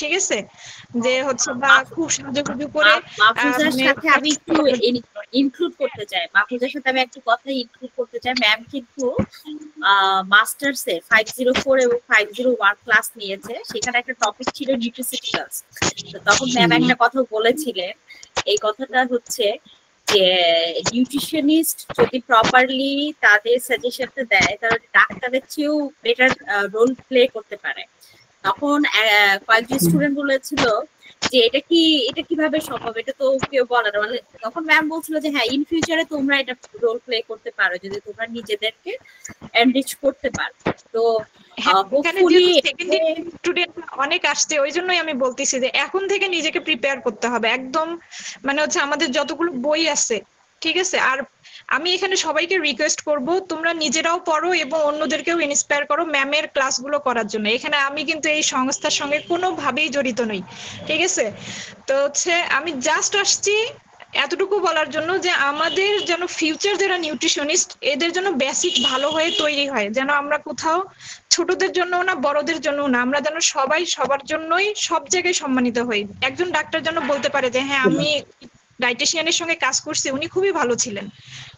ঠিক আছে, যে হচ্ছে বা খুব সাজুগুজু করে মাহফুজার মানে সাথে আমি একটু ইনক্লুড করতে চাই, মাহফুজার সাথে আমি একটা কথা ইনক্লুড করতে চাই। ম্যাম কিন্তু মাস্টার্স এ 504 এবং 501 ক্লাস নিয়েছে, সেখানে একটা টপিক ছিল নিউট্রিসিউটিক্যালস। তো তখন ম্যাম একটা কথা বলেছিলেন, এই কথাটা হচ্ছে যে নিউট্রিশনিস্ট যদি প্রপারলি তাদের সাজেশনটা দেয় তাহলে ডাক্তারের চেয়েও বেটার রোল প্লে করতে পারে। তখন কয়েকজন স্টুডেন্ট বলেছিল যে এটা কিভাবে সম্ভব, এটা তো কেউ বলে না। মানে তখন ম্যাম বলছিল যে হ্যাঁ, ইন ফিউচারে তোমরা এটা রোল প্লে করতে পারো যদি তোমরা নিজেদেরকে এনরিচ করতে পারো। তো হোপফুলি স্টুডেন্ট অনেক আসছে, ওই জন্যই আমি বলতেছি যে এখন থেকে নিজেকে প্রিপেয়ার করতে হবে একদম। মানে হচ্ছে আমাদের যতগুলো বই আছে, ঠিক আছে, আর আমি এখানে সবাইকে রিকোয়েস্ট করব তোমরা নিজেরাও পড়ো এবং অন্যদেরকেও ইন্সপায়ার করো ম্যামের ক্লাসগুলো করার জন্য। এখানে আমি কিন্তু এই সংস্থার সঙ্গে কোনোভাবেই জড়িত নই, ঠিক আছে। তো হচ্ছে আমি জাস্ট আসছি এতটুকু বলার জন্য যে আমাদের যেন ফিউচার যারা নিউট্রিশনিস্ট এদের জন্য বেসিক ভালো হয়ে তৈরি হয়, যেন আমরা কোথাও ছোটদের জন্য না বড়দের জন্য না, আমরা যেন সবাই সবার জন্যই সব জায়গায় সম্মানিত হই। একজন ডাক্তার যেন বলতে পারে যে হ্যাঁ আমি ডায়েটিশিয়ানের সঙ্গে কাজ করছি, উনি খুবই ভালো ছিলেন,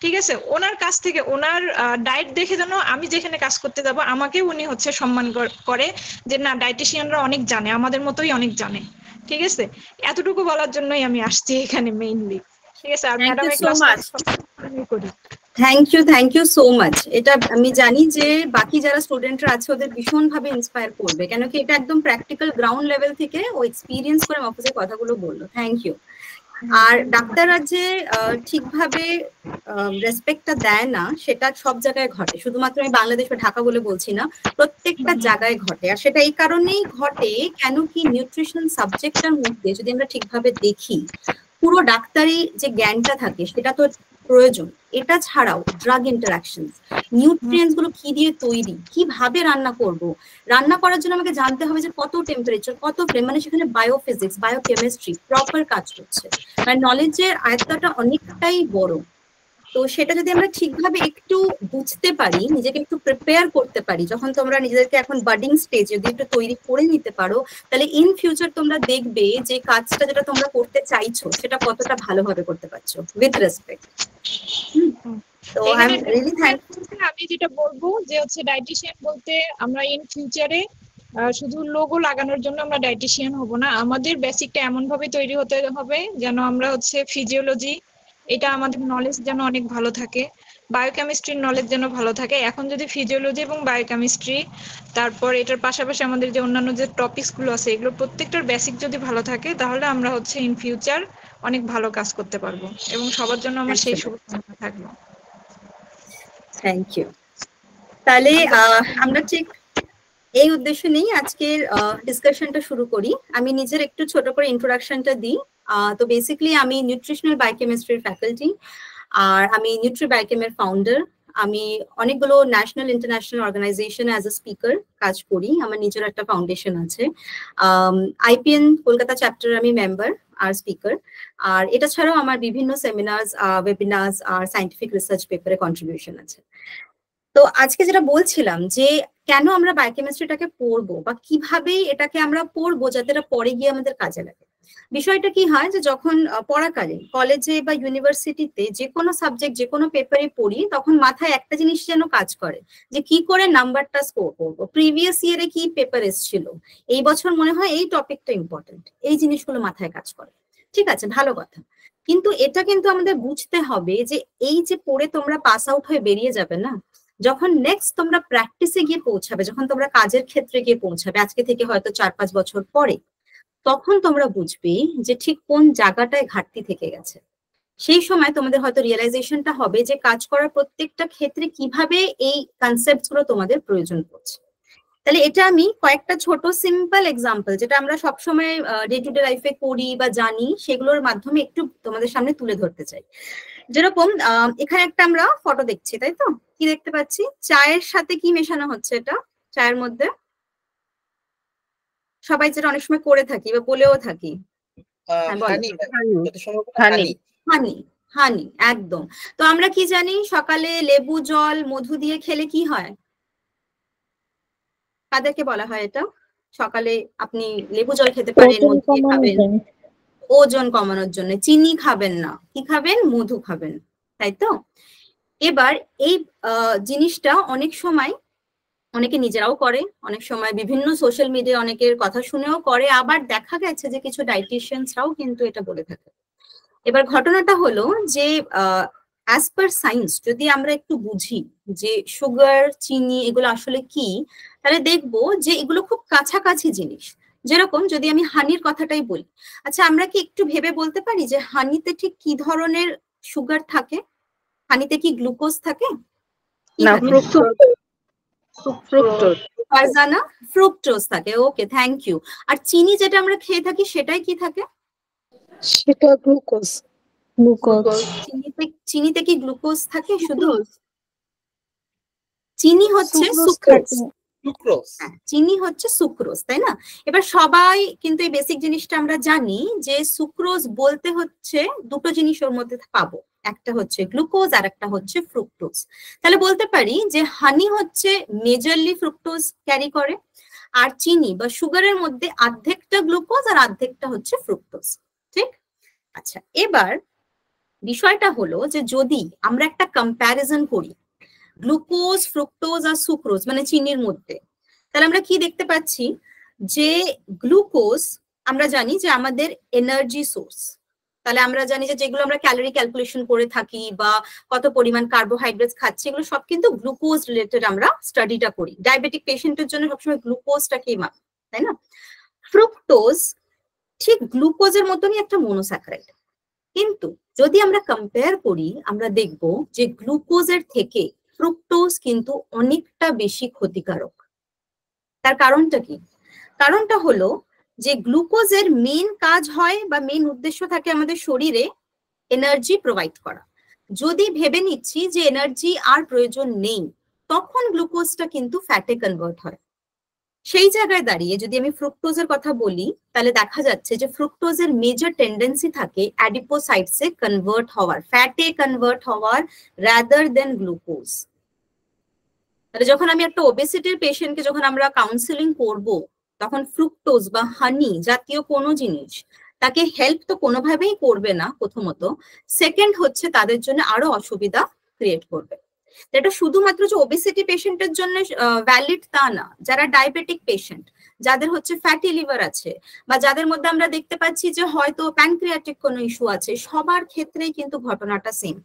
ঠিক আছে, ওনার কাছ থেকে ওনার ডায়েট দেখে যেন আমি যেখানে কাজ করতে যাব আমাকে উনি হচ্ছে সম্মান করে যে না ডায়েটিশিয়ানরা অনেক জানে, আমাদের মতোই অনেক জানে, ঠিক আছে। এতটুকু বলার জন্যই আমি আসছি এখানে মেইনলি, ঠিক আছে। আর ম্যাডামের ক্লাসটা আমি করি। Thank you so much. এটা আমি জানি যে বাকি যারা স্টুডেন্টরা আছে ওদের ভীষণভাবে ইন্সপায়ার করবে, কেন কি এটা একদম প্র্যাকটিক্যাল গ্রাউন্ড লেভেল থেকে ও এক্সপিরিয়েন্স করে মাহফুজের কথাগুলো বললো। Thank you. আর ডাক্তাররা যে ঠিকভাবে রেসপেক্টটা দেয় না সেটা সব জায়গায় ঘটে, শুধুমাত্র আমি বাংলাদেশ বা ঢাকা বলে বলছি না, প্রত্যেকটা জায়গায় ঘটে। আর সেটা এই কারণেই ঘটে কেন কি নিউট্রিশন সাবজেক্টটার মধ্যে যদি আমরা ঠিকভাবে দেখি পুরো ডাক্তারি যে জ্ঞানটা থাকে সেটা তো প্রয়োজন। এটা ছাড়াও ড্রাগ ইন্টারাকশন, নিউট্রিয়েন্টস গুলো কি দিয়ে তৈরি, কিভাবে রান্না করব, রান্না করার জন্য আমাকে জানতে হবে যে কত টেম্পারেচার, কত ফ্লেম, মানে সেখানে বায়োফিজিক্স বায়োকেমিস্ট্রি প্রপার কাজ করছে, মানে নলেজের আয়ত্তটা অনেকটাই বড়। তো সেটা যদি আমরা ঠিকভাবে একটু বুঝতে পারি, নিজেকে একটু প্রিপেয়ার করতে পারি, যখন তোমরা নিজেদেরকে এখন বাডিং স্টেজ যদি একটু তৈরি করে নিতে পারো, তাহলে ইন ফিউচার তোমরা দেখবে যে কাজটা যেটা তোমরা করতে চাইছো সেটা কতটা ভালোভাবে করতে পারছো উইথ রেসপেক্ট। তো আই এম রিয়েলি থ্যাঙ্কফুল। আমি যেটা বলবো যে হচ্ছে ডায়েটিশিয়ান বলতে আমরা ইন ফিউচারে শুধু লোগো লাগানোর জন্য আমরা ডায়েটিশিয়ান হব না, আমাদের বেসিকটা এমন ভাবে তৈরি হতে হবে যেন আমরা হচ্ছে ফিজিওলজি, এটা আমাদের নলেজ যেন অনেক ভালো থাকে, বায়োকেমিস্ট্রির নলেজ যেন ভালো থাকে। এখন যদি ফিজিওলজি এবং বায়োকেমিস্ট্রি, তারপর এটার পাশাপাশি আমাদের যে অন্যান্য যে টপিকস গুলো আছে এগুলো প্রত্যেকটার বেসিক যদি ভালো থাকে তাহলে আমরা হচ্ছে ইন ফিউচার অনেক ভালো কাজ করতে পারবো এবং সবার জন্য আমার সেই শুভকামনা থাকবে। Thank you. তাহলে আমরা ঠিক এই উদ্দেশ্য নিয়ে আজকের ডিসকাশনটা শুরু করি। আমি নিজের একটু ছোট করে ইন্ট্রোডাকশনটা দিই। তো বেসিক্যালি আমি নিউট্রিশনাল বায়োকেমিস্ট্রির ফ্যাকাল্টি, আর আমি নিউট্রি বায়োকেমের ফাউন্ডার। আমি অনেকগুলো ন্যাশনাল ইন্টারন্যাশনাল অর্গানাইজেশনে অ্যাজ এ স্পিকার কাজ করি, আমার নিজের একটা ফাউন্ডেশন আছে। আইপিএন কলকাতা চ্যাপ্টার আমি মেম্বার আর স্পিকার। আর এটা ছাড়াও আমার বিভিন্ন সেমিনার্স, ওয়েবিনার্স আর সায়েন্টিফিক রিসার্চ পেপারে কন্ট্রিবিউশন আছে। তো আজকে যেটা বলছিলাম যে কেন আমরা বায়োকেমিস্ট্রিটাকে পড়বো বা কিভাবে এটাকে আমরা পড়বো যাতে এটা পরে গিয়ে আমাদের কাজে লাগে। বিষয়টা কি হয় যে যখন পড়াকালীন কলেজে বা ইউনিভার্সিটিতে যে কোনো সাবজেক্ট যে কোনো পেপারে পড়ি তখন মাথায় একটা জিনিস যেন কাজ করে যে কি করে নাম্বারটা স্কোর করবো, প্রিভিয়াস ইয়ারে কি পেপার এসেছিল, এই বছর মনে হয় এই টপিকটা ইম্পর্টেন্ট, এই জিনিসগুলো মাথায় কাজ করে। ঠিক আছে, ভালো কথা, কিন্তু এটা কিন্তু আমাদের বুঝতে হবে যে এই যে পড়ে তোমরা পাস আউট হয়ে বেরিয়ে যাবে না, যখন নেক্সট তোমরা প্র্যাকটিসে গিয়ে পৌঁছাবে, যখন তোমরা কাজের ক্ষেত্রে গিয়ে পৌঁছাবে আজকে থেকে হয়তো 4-5 বছর পরে, তখন তোমরা বুঝবে যে ঠিক কোন জায়গাটায় ঘাটতি থেকে গেছে। সেই সময় তোমাদের হয়তো রিয়েলাইজেশনটা হবে যে কাজ করার প্রত্যেকটা ক্ষেত্রে কিভাবে এই কনসেপ্টস গুলো তোমাদের প্রয়োজন পড়ছে। তাহলে এটা আমি কয়েকটা ছোট সিম্পল এক্সাম্পল যেটা আমরা সবসময় ডে টু ডে লাইফে করি বা জানি সেগুলোর মাধ্যমে একটু তোমাদের সামনে তুলে ধরতে চাই। যেরকম এখানে একটা আমরা ফটো দেখছি, তাই তো? কি দেখতে পাচ্ছি? চায়ের সাথে কি মেশানো হচ্ছে? এটা চায়ের মধ্যে সবাই যেটা অনেক সময় করে থাকি বা বলেও থাকি, হানি, হানি, একদম। তো আমরা কি জানি সকালে লেবু জল মধু দিয়ে খেলে কি হয়? কাদেরকে বলা হয় এটা? সকালে আপনি লেবু জল খেতে পারেন, মধু দিয়ে খাবেন ওজন কমানোর জন্য। চিনি খাবেন না, কি খাবেন? মধু খাবেন, তাই তো? এবার এই জিনিসটা অনেক সময় অনেকে নিজেরাও করে, অনেক সময় বিভিন্ন সোশ্যাল মিডিয়া অনেকের কথা শুনেও করে, আবার দেখা গেছে যে কিছু ডায়েটিশিয়ানসরাও কিন্তু এটা বলে থাকে। এবার ঘটনাটা হলো যে অ্যাজ পার সায়েন্স যদি আমরা একটু বুঝি যে সুগার, চিনি এগুলো আসলে কি, তাহলে দেখবো যে এগুলো খুব কাছাকাছি জিনিস। যেরকম যদি আমি হানির কথাটাই বলি, আচ্ছা আমরা কি একটু ভেবে বলতে পারি যে হানিতে ঠিক কি ধরনের সুগার থাকে? হানিতে কি গ্লুকোজ থাকে? না, ফ্রুক্টোজ। ফারজানা, ফ্রুক্টোজ থাকে। ওকে, থ্যাংক ইউ। আর চিনি যেটা আমরা খেয়ে থাকি সেটাই কি থাকে? সেটা গ্লুকোজ। চিনিতে কি গ্লুকোজ থাকে? শুধু চিনি হচ্ছে সুক্রোজ। চিনি হচ্ছে সুক্রোজ, তাই না? এবার সবাই কিন্তু এই বেসিক জিনিসটা আমরা জানি যে সুক্রোজ বলতে হচ্ছে দুটো জিনিস ওর মধ্যে পাবো, একটা হচ্ছে গ্লুকোজ আর একটা হচ্ছে ফ্রুক্টোজ। তাহলে বলতে পারি যে হানি হচ্ছে মেজরলি ফ্রুক্টোজ ক্যারি করে, আর চিনি বা সুগারের মধ্যে অর্ধেকটা গ্লুকোজ আর অর্ধেকটা হচ্ছে ফ্রুক্টোজ, ঠিক? আচ্ছা, এবার বিষয়টা হলো যে যদি আমরা একটা কম্প্যারিজন করি গ্লুকোজ, ফ্রুক্টোজ আর সুক্রোজ মানে চিনির মধ্যে, তাহলে আমরা কি দেখতে পাচ্ছি যে গ্লুকোজ আমরা জানি যে আমাদের এনার্জি সোর্স। তাহলে আমরা জানি যে যেগুলো আমরা ক্যালোরি ক্যালকুলেশন করে থাকি বা কত পরিমাণ কার্বোহাইড্রেটস খাচ্ছি, এগুলো সব কিন্তু গ্লুকোজ রিলেটেড আমরা স্টাডিটা করি। ডায়াবেটিক পেশেন্টের জন্য সবসময় গ্লুকোজটাকেই মাপ, তাই না? ফ্রুক্টোজ ঠিক গ্লুকোজের মতনই একটা মনোস্যাকারাইড, কিন্তু যদি আমরা কম্পেয়ার করি আমরা দেখব যে গ্লুকোজের থেকে ফ্রুক্টোজ কিন্তু অনেকটা বেশি ক্ষতিকারক। তার কারণটা কি? কারণটা হলো যে গ্লুকোজের মেইন কাজ হয় বা মেইন উদ্দেশ্য থাকে আমাদের শরীরে এনার্জি প্রোভাইড করা। যদি ভেবে নিচ্ছি যে এনার্জি আর প্রয়োজন নেই, তখন গ্লুকোজটা কিন্তু ফ্যাটে কনভার্ট হয়। সেই জায়গায় দাঁড়িয়ে যদি আমি ফ্রুক্টোজের কথা বলি, তাহলে দেখা যাচ্ছে যে ফ্রুক্টোজের মেজর টেন্ডেন্সি থাকে অ্যাডিপোসাইটসে কনভার্ট হওয়ার, ফ্যাটে কনভার্ট হওয়ার রাদার দেন গ্লুকোজ। তাহলে যখন আমি একটা ওবেসিটির পেশেন্টকে যখন আমরা কাউন্সিলিং করব, তখন ফ্রুক্টোজ বা হানি জাতীয় কোনো জিনিস তাকে হেল্প তো কোনোভাবেই করবে না প্রথমত, সেকেন্ড হচ্ছে তাদের জন্য আরো অসুবিধা ক্রিয়েট করবে। এটা শুধুমাত্র যে ওবেসিটি পেশেন্টের জন্য ভ্যালিড তা না, যারা ডায়াবেটিক পেশেন্ট, যাদের হচ্ছে ফ্যাটি লিভার আছে বা যাদের মধ্যে আমরা দেখতে পাচ্ছি যে হয়তো প্যানক্রিয়াটিক কোনো ইস্যু আছে, সবার ক্ষেত্রেই কিন্তু ঘটনাটা সেম।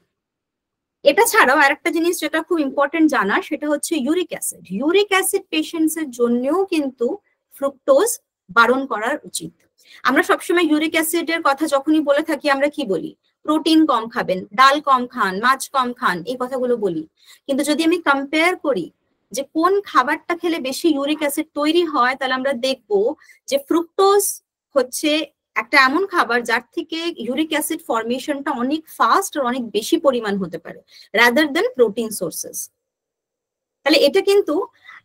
এটা ছাড়াও আরেকটা জিনিস যেটা খুব ইম্পর্টেন্ট জানা, সেটা হচ্ছে uric acid. Uric acid patients এর জন্যও কিন্তু ফ্রুক্টোজ বারণ করা উচিত। আমরা সবসময় ইউরিক অ্যাসিডের কথা যখনই বলে থাকি আমরা কি বলি? প্রোটিন কম খাবেন, ডাল কম খান, মাছ কম খান, এই কথাগুলো বলি। কিন্তু যদি আমি কম্পেয়ার করি যে কোন খাবারটা খেলে বেশি ইউরিক অ্যাসিড তৈরি হয়, তাহলে আমরা দেখবো যে ফ্রুক্টোজ হচ্ছে একটা এমন খাবার যার থেকে ইউরিক অ্যাসিড ফর্মেশনটা অনেক ফাস্ট আর অনেক বেশি পরিমাণ হতে পারে রাদার দেন প্রোটিন সোর্সেস। তাহলে এটা কিন্তু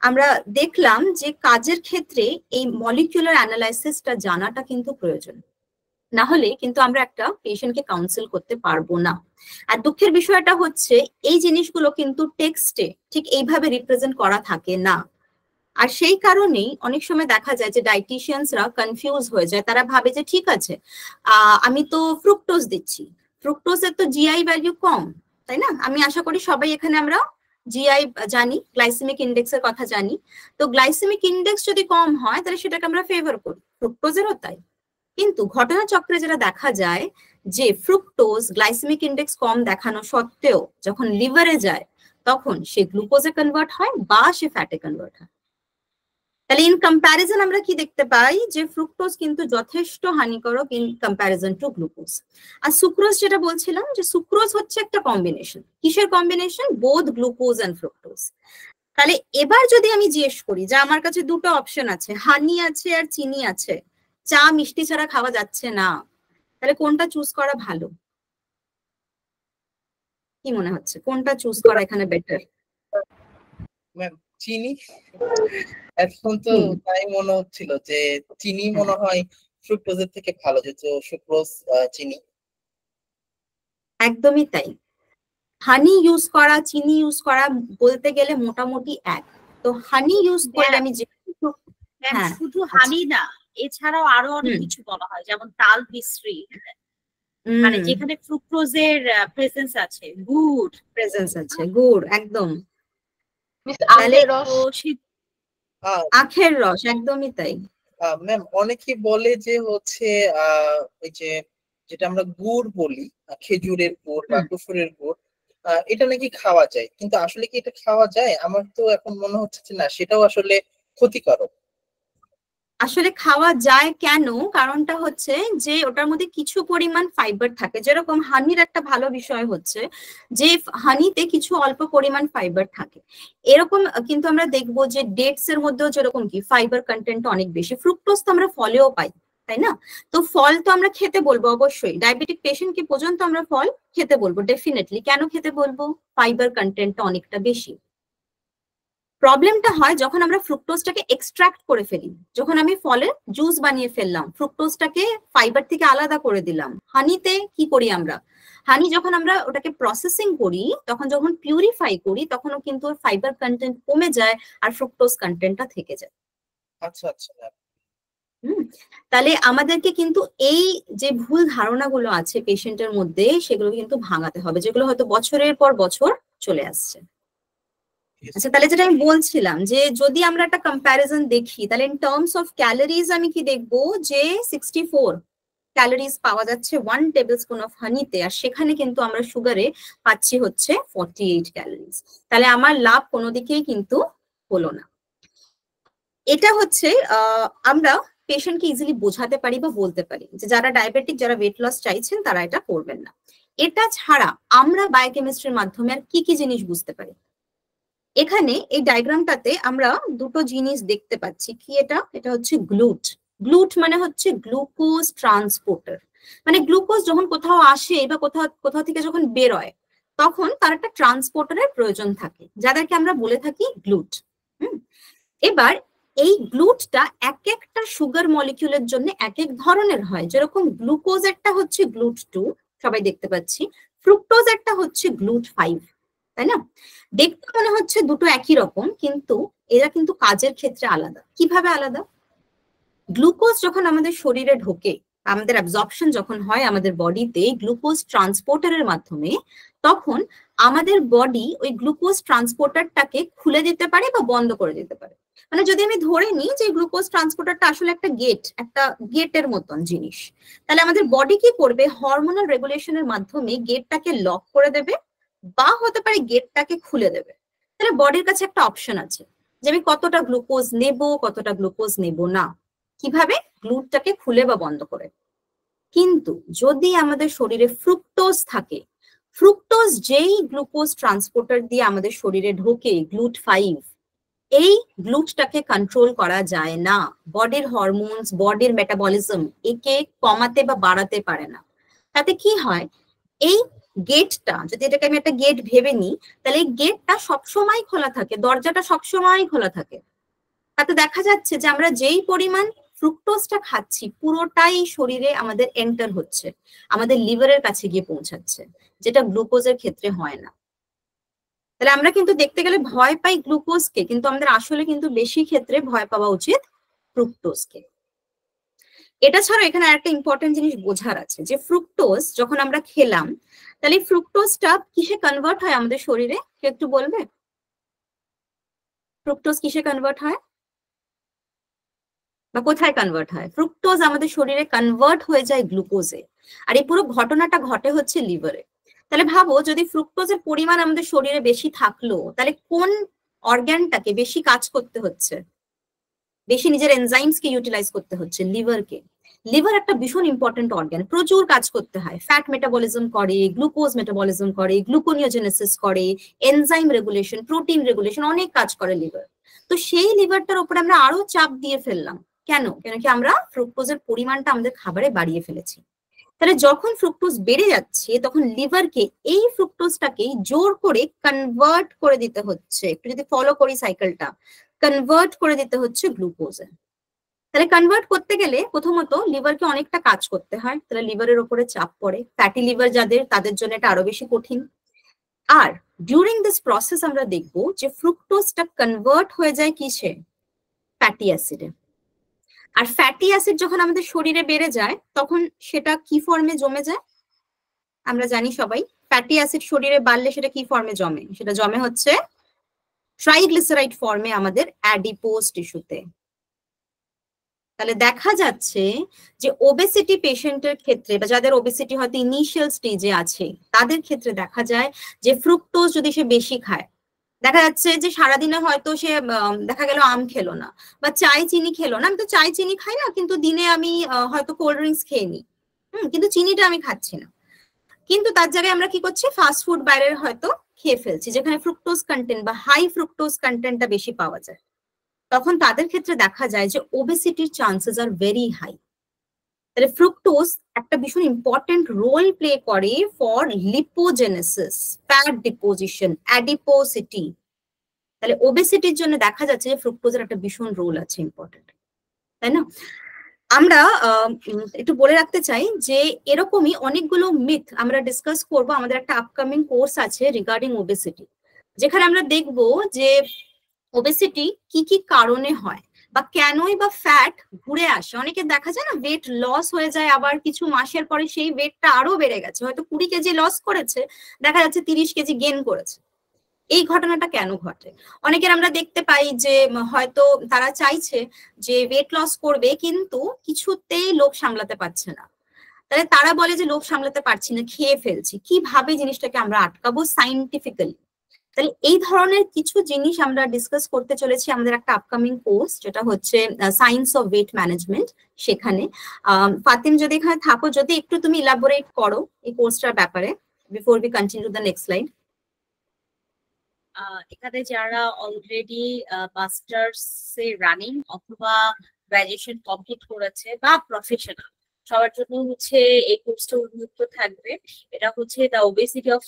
আমরা দেখলাম যে কাজের ক্ষেত্রে এই মলিকিউলার অ্যানালাইসিসটা জানাটা কিন্তু প্রয়োজন, না হলে কিন্তু আমরা একটা পেশেন্টকে কাউন্সিল করতে পারবো না। আর দুঃখের বিষয়টা হচ্ছে এই জিনিসগুলো কিন্তু টেক্সটে ঠিক এইভাবে রিপ্রেজেন্ট করা থাকে না। আর সেই কারণেই অনেক সময় দেখা যায় যে ডায়েটিশিয়ানসরা কনফিউজ হয়ে যায়, তারা ভাবে যে ঠিক আছে আমি তো ফ্রুক্টোজ দিচ্ছি, ফ্রুক্টোজের তো জিআই ভ্যালু কম, তাই না? আমি আশা করি সবাই এখানে আমরা জিআই জানি, গ্লাইসেমিক ইন্ডেক্সের কথা জানি। তো গ্লাইসেমিক ইন্ডেক্স যদি কম হয় তাহলে সেটাকে আমরা ফেভার করি, ফ্রুক্টোজেরও তাই। কিন্তু ঘটনাচক্রে যেটা দেখা যায় যে ফ্রুক্টোজ গ্লাইসেমিক ইন্ডেক্স কম দেখানো সত্ত্বেও যখন লিভারে যায় তখন সে গ্লুকোজে কনভার্ট হয় বা সে ফ্যাটে কনভার্ট হয়। তাহলে ইন কম্প্যারিজন আমরা কি দেখতে পাই যে ফ্রুক্টোজ কিন্তু যথেষ্ট হানিকারক ইন কম্প্যারিজন টু গ্লুকোজ। আর সুক্রোজ যেটা বলছিলাম যে সুক্রোজ হচ্ছে একটা কম্বিনেশন, কিসের combination? Both glucose and fructose. তাহলে এবার যদি আমি জিজ্ঞেস করি যে আমার কাছে দুটো অপশন আছে, হানি আছে আর চিনি আছে, চা মিষ্টি ছাড়া খাওয়া যাচ্ছে না, তাহলে কোনটা চুজ করা ভালো? কি মনে হচ্ছে কোনটা চুজ করা এখানে বেটার? চিনি। এখন তো তাই মনে হচ্ছিল যে চিনি মনে হয় ফ্রুক্টোজের থেকে ভালো, যেহেতু সুক্রোজ চিনি। একদমই তাই। হানি ইউজ করা চিনি ইউজ করা বলতে গেলে মোটামুটি এক। তো হানি ইউজ করলে আমি ম্যাম হ্যাঁ, শুধু আচ্ছা। হানি না, এছাড়াও আরো অনেক হুম। কিছু বলা হয়, যেমন তাল মিশ্রি, মানে যেখানে ফ্রুক্টোজের প্রেজেন্স আছে, গুড়। প্রেজেন্স আছে, গুড়, একদম। তাহলে আখের রস। তো আখের রস, একদমই তাই। ম্যাম অনেকেই বলে যে হচ্ছে ওই যে যেটা আমরা গুড় বলি, খেজুরের গুড় বা হুম। কুসুরের গুড়, এটা নাকি খাওয়া যায়, কিন্তু আসলে কি এটা খাওয়া যায়? আমার তো এখন মনে হচ্ছে যে না, সেটাও আসলে ক্ষতিকারক। আসলে খাওয়া যায় কেন, কারণটা হচ্ছে যে ওটার মধ্যে কিছু পরিমাণ ফাইবার থাকে। যেরকম হানির একটা ভালো বিষয় হচ্ছে যে হানিতে কিছু অল্প পরিমাণ ফাইবার থাকে। এরকম কিন্তু আমরা দেখবো যে ডেটস এর মধ্যেও যেরকম কি ফাইবার কন্টেন্ট অনেক বেশি। ফ্রুক্টোজ তো আমরা ফলেও পাই, তাই না? তো ফল তো আমরা খেতে বলবো অবশ্যই, ডায়াবেটিক পেশেন্টকে পর্যন্ত আমরা ফল খেতে বলবো ডেফিনেটলি। কেন খেতে বলবো? ফাইবার কন্টেন্টটা অনেকটা বেশি। প্রবলেমটা হয় যখন আমরা ফ্রুক্টোজটাকে এক্সট্রাক্ট করে ফেলি। যখন আমি ফলের জুস বানিয়ে ফেললাম, ফ্রুক্টোজটাকে ফাইবার থেকে আলাদা করে দিলাম। হানিতে কি করি আমরা? হানি যখন আমরা ওটাকে প্রসেসিং করি, তখন যখন পিউরিফাই করি, তখনও কিন্তু ফাইবার কন্টেন্ট কমে যায় আর ফ্রুক্টোজ কন্টেন্টটা থেকে যায়। আচ্ছা আচ্ছা ম্যাম। তাহলে আমাদেরকে কিন্তু এই যে ভুল ধারণাগুলো আছে পেশেন্টের মধ্যে, সেগুলো কিন্তু ভাঙাতে হবে, যেগুলো হয়তো বছরের পর বছর চলে আসছে। আচ্ছা, তাহলে যেটা আমি বলছিলাম যে যদি আমরা একটা কম্প্যারিজন দেখি, তাহলে ইন টার্মস অফ ক্যালোরিজ আমি কি দেখবো যে 64 ক্যালোরিজ পাওয়া যাচ্ছে 1 টেবিল স্পুন অফ হানিতে, আর সেখানে কিন্তু আমরা সুগারে পাচ্ছি হচ্ছে 48 ক্যালোরিজ। তাহলে আমার লাভ কোনো দিকেই কিন্তু হলো না। এটা হচ্ছে আমরা পেশেন্টকে ইজিলি বোঝাতে পারি বা বলতে পারি যে যারা ডায়াবেটিক, যারা ওয়েট লস চাইছেন, তারা এটা করবেন না। এটা ছাড়া আমরা বায়োকেমিস্ট্রির মাধ্যমে আর কি কি জিনিস বুঝতে পারি? এখানে এই ডায়াগ্রামটাতে আমরা দুটো জিনিস দেখতে পাচ্ছি। কি এটা? এটা হচ্ছে গ্লুট। গ্লুট মানে হচ্ছে গ্লুকোজ ট্রান্সপোর্টার। মানে গ্লুকোজ যখন কোথাও আসে বা কোথাও কোথাও থেকে যখন বেরোয়, তখন তার একটা ট্রান্সপোর্টারের প্রয়োজন থাকে, যাদেরকে আমরা বলে থাকি গ্লুট। এবার এই গ্লুটটা এক একটা সুগার মলিকিউলের জন্য এক এক ধরনের হয়। যেরকম গ্লুকোজ একটা হচ্ছে গ্লুট 2, সবাই দেখতে পাচ্ছি। ফ্রুক্টোজ একটা হচ্ছে গ্লুট 5, তাই না? দেখতে মনে হচ্ছে দুটো একই রকম, কিন্তু এরা কিন্তু কাজের ক্ষেত্রে আলাদা। কিভাবে আলাদা? গ্লুকোজ যখন আমাদের শরীরে ঢোকে, আমাদের অ্যাবজর্পশন যখন হয় আমাদের বডিতে গ্লুকোজ ট্রান্সপোর্টারের মাধ্যমে, তখন আমাদের বডি ওই গ্লুকোজ ট্রান্সপোর্টারটাকে খুলে দিতে পারে বা বন্ধ করে দিতে পারে। মানে যদি আমি ধরে নিই যে গ্লুকোজ ট্রান্সপোর্টারটা আসলে একটা গেটের মতন জিনিস, তাহলে আমাদের বডি কি করবে? হরমোনাল রেগুলেশনের মাধ্যমে গেটটাকে লক করে দেবে, বা হতে পারে গেটটাকে খুলে দেবে। তাহলে বডির কাছে একটা অপশন আছে যে আমি কতটা গ্লুকোজ নেব, কতটা গ্লুকোজ নেব না, কিভাবে গ্লুটটাকে খুলে বা বন্ধ করে। কিন্তু যদি আমাদের শরীরে ফ্রুক্টোজ থাকে, ফ্রুক্টোজ যেই গ্লুকোজ ট্রান্সপোর্টার দিয়ে আমাদের শরীরে ঢোকে, গ্লুট 5, এই গ্লুটটাকে কন্ট্রোল করা যায় না। বডির হরমোনস, বডির মেটাবলিজম একে কমাতে বা বাড়াতে পারে না। তাতে কি হয়? এই গেটটা, যদি এটাকে আমি একটা গেট ভেবে নিই, তাহলে এই গেটটা সবসময় খোলা থাকে, দরজাটা সবসময় খোলা থাকে। তাতে দেখা যাচ্ছে যে আমরা যেই পরিমাণ ফ্রুক্টোজটা খাচ্ছি, পুরোটাই শরীরে আমাদের এন্টার হচ্ছে, আমাদের লিভারের কাছে গিয়ে পৌঁছাচ্ছে, যেটা গ্লুকোজের ক্ষেত্রে হয় না। তাহলে আমরা কিন্তু দেখতে গেলে ভয় পাই গ্লুকোজকে, কিন্তু আমাদের আসলে কিন্তু বেশি ক্ষেত্রে ভয় পাওয়া উচিত ফ্রুক্টোজকে। এটা ছাড়া এখানে আরেকটা ইম্পর্টেন্ট জিনিস বোঝার আছে যে ফ্রুক্টোজ যখন আমরা খেলাম, তাহলে ফ্রুক্টোজটা কিসে কনভার্ট হয় আমাদের শরীরে? কেউ একটু বলবে ফ্রুক্টোজ কিসে কনভার্ট হয় বা কোথায় কনভার্ট হয়? ফ্রুক্টোজ আমাদের শরীরে কনভার্ট হয়ে যায় গ্লুকোজে, আর এই পুরো ঘটনাটা ঘটে হচ্ছে লিভারে। তাহলে ভাবো, যদি ফ্রুক্টোজের পরিমাণ আমাদের শরীরে বেশি থাকলো, তাহলে কোন অর্গানটাকে বেশি কাজ করতে হচ্ছে, বেশি নিজের এনজাইমসকে ইউটিলাইজ করতে হচ্ছে? লিভারকে। লিভার একটা ভীষণ ইম্পর্টেন্ট অর্গান, প্রচুর কাজ করতে হয়। ফ্যাট মেটাবলিজম করে, গ্লুকোজ মেটাবলিজম করে, গ্লুকোনিওজেনেসিস করে, এনজাইম রেগুলেশন, প্রোটিন রেগুলেশন, অনেক কাজ করে লিভার। তো সেই লিভারটার উপরে আমরা আরো চাপ দিয়ে ফেললাম। কেন? কেন কি আমরা ফ্রুক্টোজের পরিমাণটা আমাদের খাবারে বাড়িয়ে ফেলেছি। তাহলে যখন ফ্রুক্টোজ বেড়ে যাচ্ছে, তখন লিভারকে এই ফ্রুক্টোজটাকেই জোর করে কনভার্ট করে দিতে হচ্ছে। একটু যদি ফলো করি সাইকেলটা, কনভার্ট করে দিতে হচ্ছে গ্লুকোজে। তাহলে কনভার্ট করতে গেলে প্রথমত লিভারকে অনেকটা কাজ করতে হয়, তাহলে লিভারের উপরে চাপ পড়ে। ফ্যাটি লিভার যাদের, তাদের জন্য এটা আরো বেশি কঠিন। আর ডিউরিং দিস প্রসেস আমরা দেখবো যে ফ্রুক্টোজটা কনভার্ট হয়ে যায় কিসে? ফ্যাটি অ্যাসিডে। আর ফ্যাটি অ্যাসিড যখন আমাদের শরীরে বেড়ে যায় তখন সেটা কি ফর্মে জমে যায় আমরা জানি সবাই। ফ্যাটি অ্যাসিড শরীরে বাড়লে সেটা কি ফর্মে জমে, সেটা জমে হচ্ছে ট্রাইগ্লিসারাইড ফর্মে আমাদের অ্যাডিপোজ টিস্যুতে। তাহলে দেখা যাচ্ছে যে ওবেসিটি পেশেন্টের ক্ষেত্রে বা যাদের ওবেসিটি হয়তো ইনিশিয়াল স্টেজে আছে তাদের ক্ষেত্রে দেখা যায় যে ফ্রুক্টোজ যদি সে বেশি খায়, দেখা যাচ্ছে যে সারাদিনে হয়তো সে দেখা গেল আম খেলো না বা চাই চিনি খেলো না। আমি তো চাই চিনি খাই না, কিন্তু দিনে আমি হয়তো কোল্ড ড্রিঙ্কস খেয়ে নিই, কিন্তু চিনিটা আমি খাচ্ছি না। কিন্তু তার জায়গায় আমরা কি করছি, ফাস্ট ফুড বাইরের হয়তো খেয়ে ফেলছি যেখানে ফ্রুক্টোজ কন্টেন্ট বা হাই ফ্রুক্টোজ কন্টেন্টটা বেশি পাওয়া যায়। তখন তাদের ক্ষেত্রে দেখা যায় যে ওবেসিটির চান্সেস আর ভেরি হাই। তাহলে ফ্রুক্টোজ একটা ভীষণ ইম্পর্টেন্ট রোল প্লে করে ফর লিপোজেনেসিস, ফ্যাট ডিপোজিশন, অ্যাডিপোসিটি। তাহলে ওবেসিটির জন্য দেখা যাচ্ছে যে ফ্রুক্টোজের একটা ভীষণ রোল আছে, ইম্পর্টেন্ট, তাই না? আমরা একটু বলে রাখতে চাই যে এরকমই অনেকগুলো মিথ আমরা ডিসকাস করব। আমাদের একটা আপকামিং কোর্স আছে রিগার্ডিং ওবেসিটি, যেখানে আমরা দেখব যে ওবেসিটি কি কি কারণে হয় বা কেনই বা ফ্যাট ঘুরে আসে। অনেকে দেখা যায় না ওয়েট লস হয়ে যায়, আবার কিছু মাসের পরে সেই ওয়েটটা আরো বেড়ে গেছে, হয়তো 20 কেজি লস করেছে, দেখা যাচ্ছে 30 কেজি গেইন করেছে। এই ঘটনাটা কেন ঘটে? অনেকের আমরা দেখতে পাই যে হয়তো তারা চাইছে যে ওয়েট লস করবে কিন্তু কিছুতেই লোভ সামলাতে পারছে না। তাহলে তারা বলে যে লোভ সামলাতে পারছি না, খেয়ে ফেলছি। কিভাবে জিনিসটাকে আমরা আটকাবো সাইন্টিফিক্যালি? তাহলে এই ধরনের কিছু জিনিস আমরা ডিসকাস করতে চলেছি আমাদের একটা আপকামিং কোর্স, যেটা হচ্ছে সায়েন্স অফ ওয়েট ম্যানেজমেন্ট। সেখানে ফাতিম যদি এখানে থাকো, যদি একটু তুমি ইলাবোরেট করো এই কোর্সটার ব্যাপারে before we continue the next slide. এখানে যারা অলরেডি মাস্টার্স এ রানিং অথবা গ্রাজুয়েশন কমপ্লিট করেছে বা প্রফেশনাল, সবার জন্য হচ্ছে এই কোর্সটা উন্মুক্ত থাকবে। এটা হচ্ছে the obesity of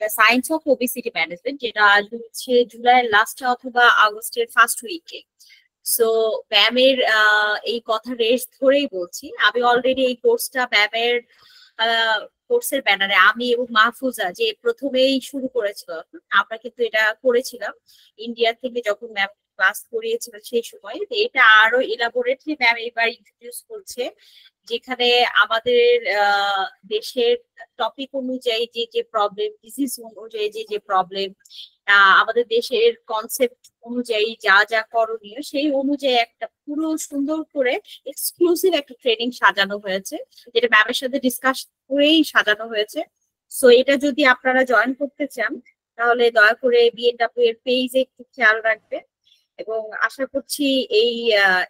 the science of obesity management, যেটা আসবে হচ্ছে জুলাইয়ের লাস্টে অথবা আগস্টের ফার্স্ট উইকে। সো ম্যামের এই কথা রেস ধরেই বলছি, আমি অলরেডি এই কোর্সটা ম্যামের কোর্সের ব্যানারে আমি এবং মাহফুজা যে প্রথমেই শুরু করেছিল, আমরা কিন্তু এটা করেছিলাম ইন্ডিয়া থেকে যখন ম্যাম ক্লাস করিয়েছিল সেই সময়। এটা আরো ইলাবোরেটলি ম্যাম এবার ইন্ট্রোডিউস করছে, যেখানে আমাদের দেশের টপিক অনুযায়ী যে যে প্রবলেম, ডিজিজ অনুযায়ী যে যে প্রবলেম, আমাদের দেশের কনসেপ্ট অনুযায়ী যা যা করণীয় সেই অনুযায়ী একটা পুরো সুন্দর করে এক্সক্লুসিভ একটা ট্রেনিং সাজানো হয়েছে, যেটা ম্যামের সাথে ডিসকাস করেই সাজানো হয়েছে। সো এটা যদি আপনারা জয়েন করতে চান তাহলে দয়া করে বিএনডব্লিউ এর পেজে একটু খেয়াল রাখবেন, এবং আশা করছি এই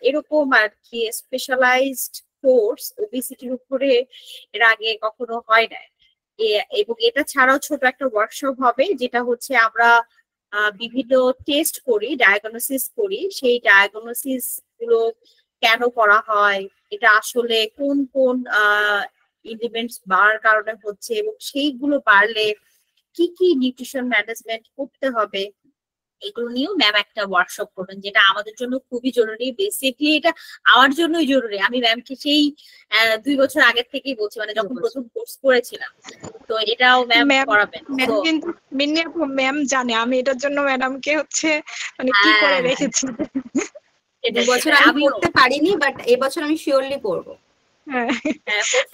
এরকম আর কি স্পেশালাইজড কোর্স ওবেসিটির উপরে এর আগে কখনো হয় না। এবং এটা ছাড়াও ছোট একটা ওয়ার্কশপ হবে, যেটা হচ্ছে আমরা বিভিন্ন টেস্ট করি, ডায়াগনোসিস করি, সেই ডায়াগনোসিস গুলো কেন করা হয়, এটা আসলে কোন কোন এলিমেন্টস বাড়ার কারণে হচ্ছে, এবং সেইগুলো বাড়লে কি কি নিউট্রিশন ম্যানেজমেন্ট করতে হবে, এগুলো নিয়েও ম্যাম একটা ওয়ার্কশপ করবেন, যেটা আমাদের জন্য খুবই জরুরি। বেসিকলি এটা আমার জন্যই জরুরি, আমি ম্যামকে সেই 2 বছর আগের থেকেই বলছি, মানে যখন প্রথম কোর্স করেছিলাম, তো এটাও ম্যাম করাবেন। ম্যাম কিন্তু মিন্নি আপু ম্যাম জানে আমি এটার জন্য ম্যাডামকে হচ্ছে মানে কি করে রেখেছি। 2 বছর আমি করতে পারিনি, বাট এবছর আমি শিওরলি করবো।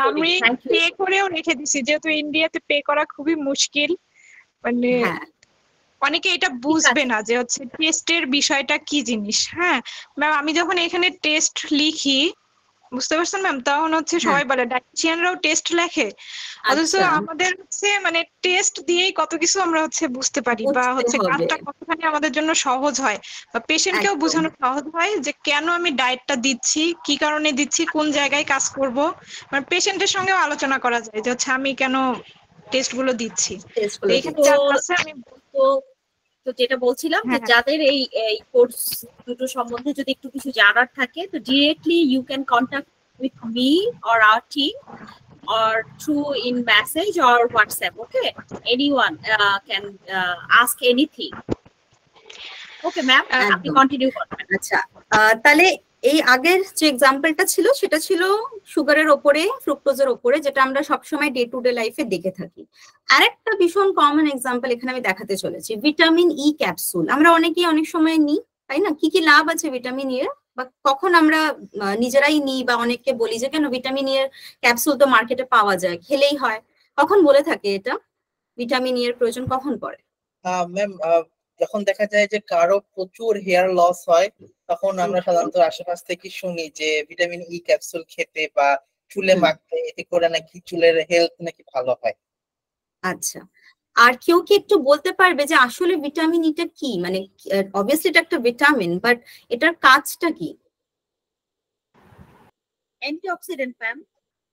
আমি পে করেও রেখে দিছি, যেহেতু ইন্ডিয়াতে পে করা খুবই মুশকিল। মানে অনেকে এটা বুঝবে না যে হচ্ছে টেস্টের বিষয়টা কি জিনিস। হ্যাঁ ম্যাম, আমি যখন এখানে টেস্ট লিখি, বুঝতে পারছেন ম্যাম, তখন হচ্ছে সবাই বলে ডায়েটিশিয়ানরাও টেস্ট লেখে, অথচ আমাদের হচ্ছে মানে টেস্ট দিয়েই কত কিছু আমরা হচ্ছে বুঝতে পারি, বা হচ্ছে কাজটা কতখানি আমাদের জন্য সহজ হয়, বা পেশেন্টকেও বোঝানো সহজ হয় যে কেন আমি ডায়েটটা দিচ্ছি, কি কারণে দিচ্ছি, কোন জায়গায় কাজ করব। মানে পেশেন্টের সঙ্গেও আলোচনা করা যায় যে হচ্ছে আমি কেন টেস্ট গুলো দিচ্ছি। তো যেটা বলছিলাম যে যাদের এই কোর্স দুটো সম্বন্ধে যদি একটু কিছু জানার থাকে, তো directly you can contact with me or our team or through in message or WhatsApp. Okay, anyone can ask anything. Okay ma'am, আপনি কন্টিনিউ করবেন। আচ্ছা, তাহলে এই আগের যে এক্সাম্পলটা ছিল সেটা ছিল সুগারের ওপরে, ফ্রুক্টোজের ওপরে, যেটা আমরা সবসময় ডে টু ডে লাইফে দেখে থাকি। আরেকটা ভীষণ কমন এক্সাম্পল এখানে আমি দেখাতে চলেছি, ভিটামিন ই ক্যাপসুল। আমরা অনেকেই অনেক সময় নিই, তাই না? কি কি লাভ আছে ভিটামিন ই এর? বা কখন আমরা নিজেরাই নিই বা অনেককে বলি যে কেন ভিটামিন ই এর ক্যাপসুল তো মার্কেটে পাওয়া যায়, খেলেই হয়, কখন বলে থাকে এটা ভিটামিন ই এর প্রয়োজন কখন পড়ে? ম্যাম, যখন দেখা যায় যে কারো প্রচুর হেয়ার লস হয়, তখন আমরা সাধারণত আশেপাশ থেকে শুনি যে ভিটামিন ই ক্যাপসুল খেতে বা চুলে মাখতে, এতে করে নাকি চুলের হেলথ নাকি ভালো হয়। আচ্ছা, আর কেউ কি একটু বলতে পারবে যে আসলে ভিটামিন ইটা কি? মানে অবভিয়াসলি এটা একটা ভিটামিন, বাট এটার কাজটা কি? Antioxidant ma'am.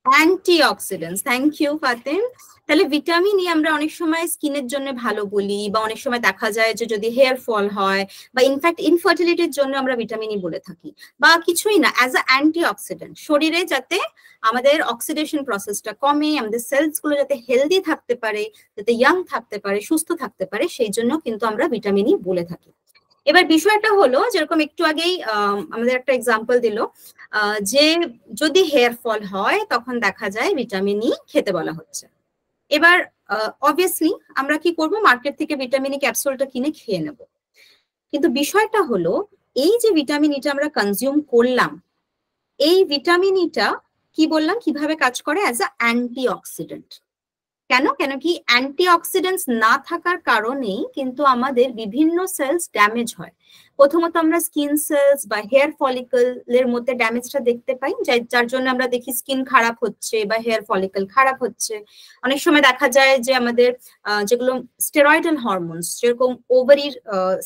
Antioxidants, thank you ফাতেম। তাহলে ভিটামিন ই আমরা অনেক সময় স্কিনের জন্য ভালো বলি, বা অনেক সময় দেখা যায় যে যদি হেয়ার ফল হয় বা ইনফ্যাক্ট ইনফার্টিলিটির জন্য আমরা ভিটামিন ই বলে থাকি, বা কিছুই না, অ্যাজ আ অ্যান্টিঅক্সিডেন্ট, শরীরে যাতে আমাদের অক্সিডেশন প্রসেসটা কমে, আমাদের সেলস গুলো যাতে হেলদি থাকতে পারে, যাতে ইয়াং থাকতে পারে, সুস্থ থাকতে পারে, সেই জন্য কিন্তু আমরা ভিটামিন ই বলে থাকি। এবার বিষয়টা হলো যেরকম একটু আগেই আমাদের একটা এক্সাম্পল দিল যে যদি হেয়ার ফল হয় তখন দেখা যায় ভিটামিন ই খেতে বলা হচ্ছে। এবার অবভিয়াসলি আমরা কি করব, মার্কেট থেকে ভিটামিন ই ক্যাপসুলটা কিনে খেয়ে নেব। কিন্তু বিষয়টা হলো এই যে ভিটামিন ইটা আমরা কনজিউম করলাম, এই ভিটামিন ইটা কি বললাম কিভাবে কাজ করে? As a antioxidant. কেন? কেন কি অ্যান্টিঅক্সিডেন্টস না থাকার কারণেই কিন্তু আমাদের বিভিন্ন সেলস ড্যামেজ হয়। প্রথমত আমরা স্কিন সেলস বা হেয়ার ফলিকলের মধ্যে ড্যামেজটা দেখতে পাই, যার জন্য আমরা দেখি স্কিন খারাপ হচ্ছে বা হেয়ার ফলিকল খারাপ হচ্ছে। অনেক সময় দেখা যায় যে আমাদের যেগুলো স্টেরয়েডাল হরমোনস, যেরকম ওভারির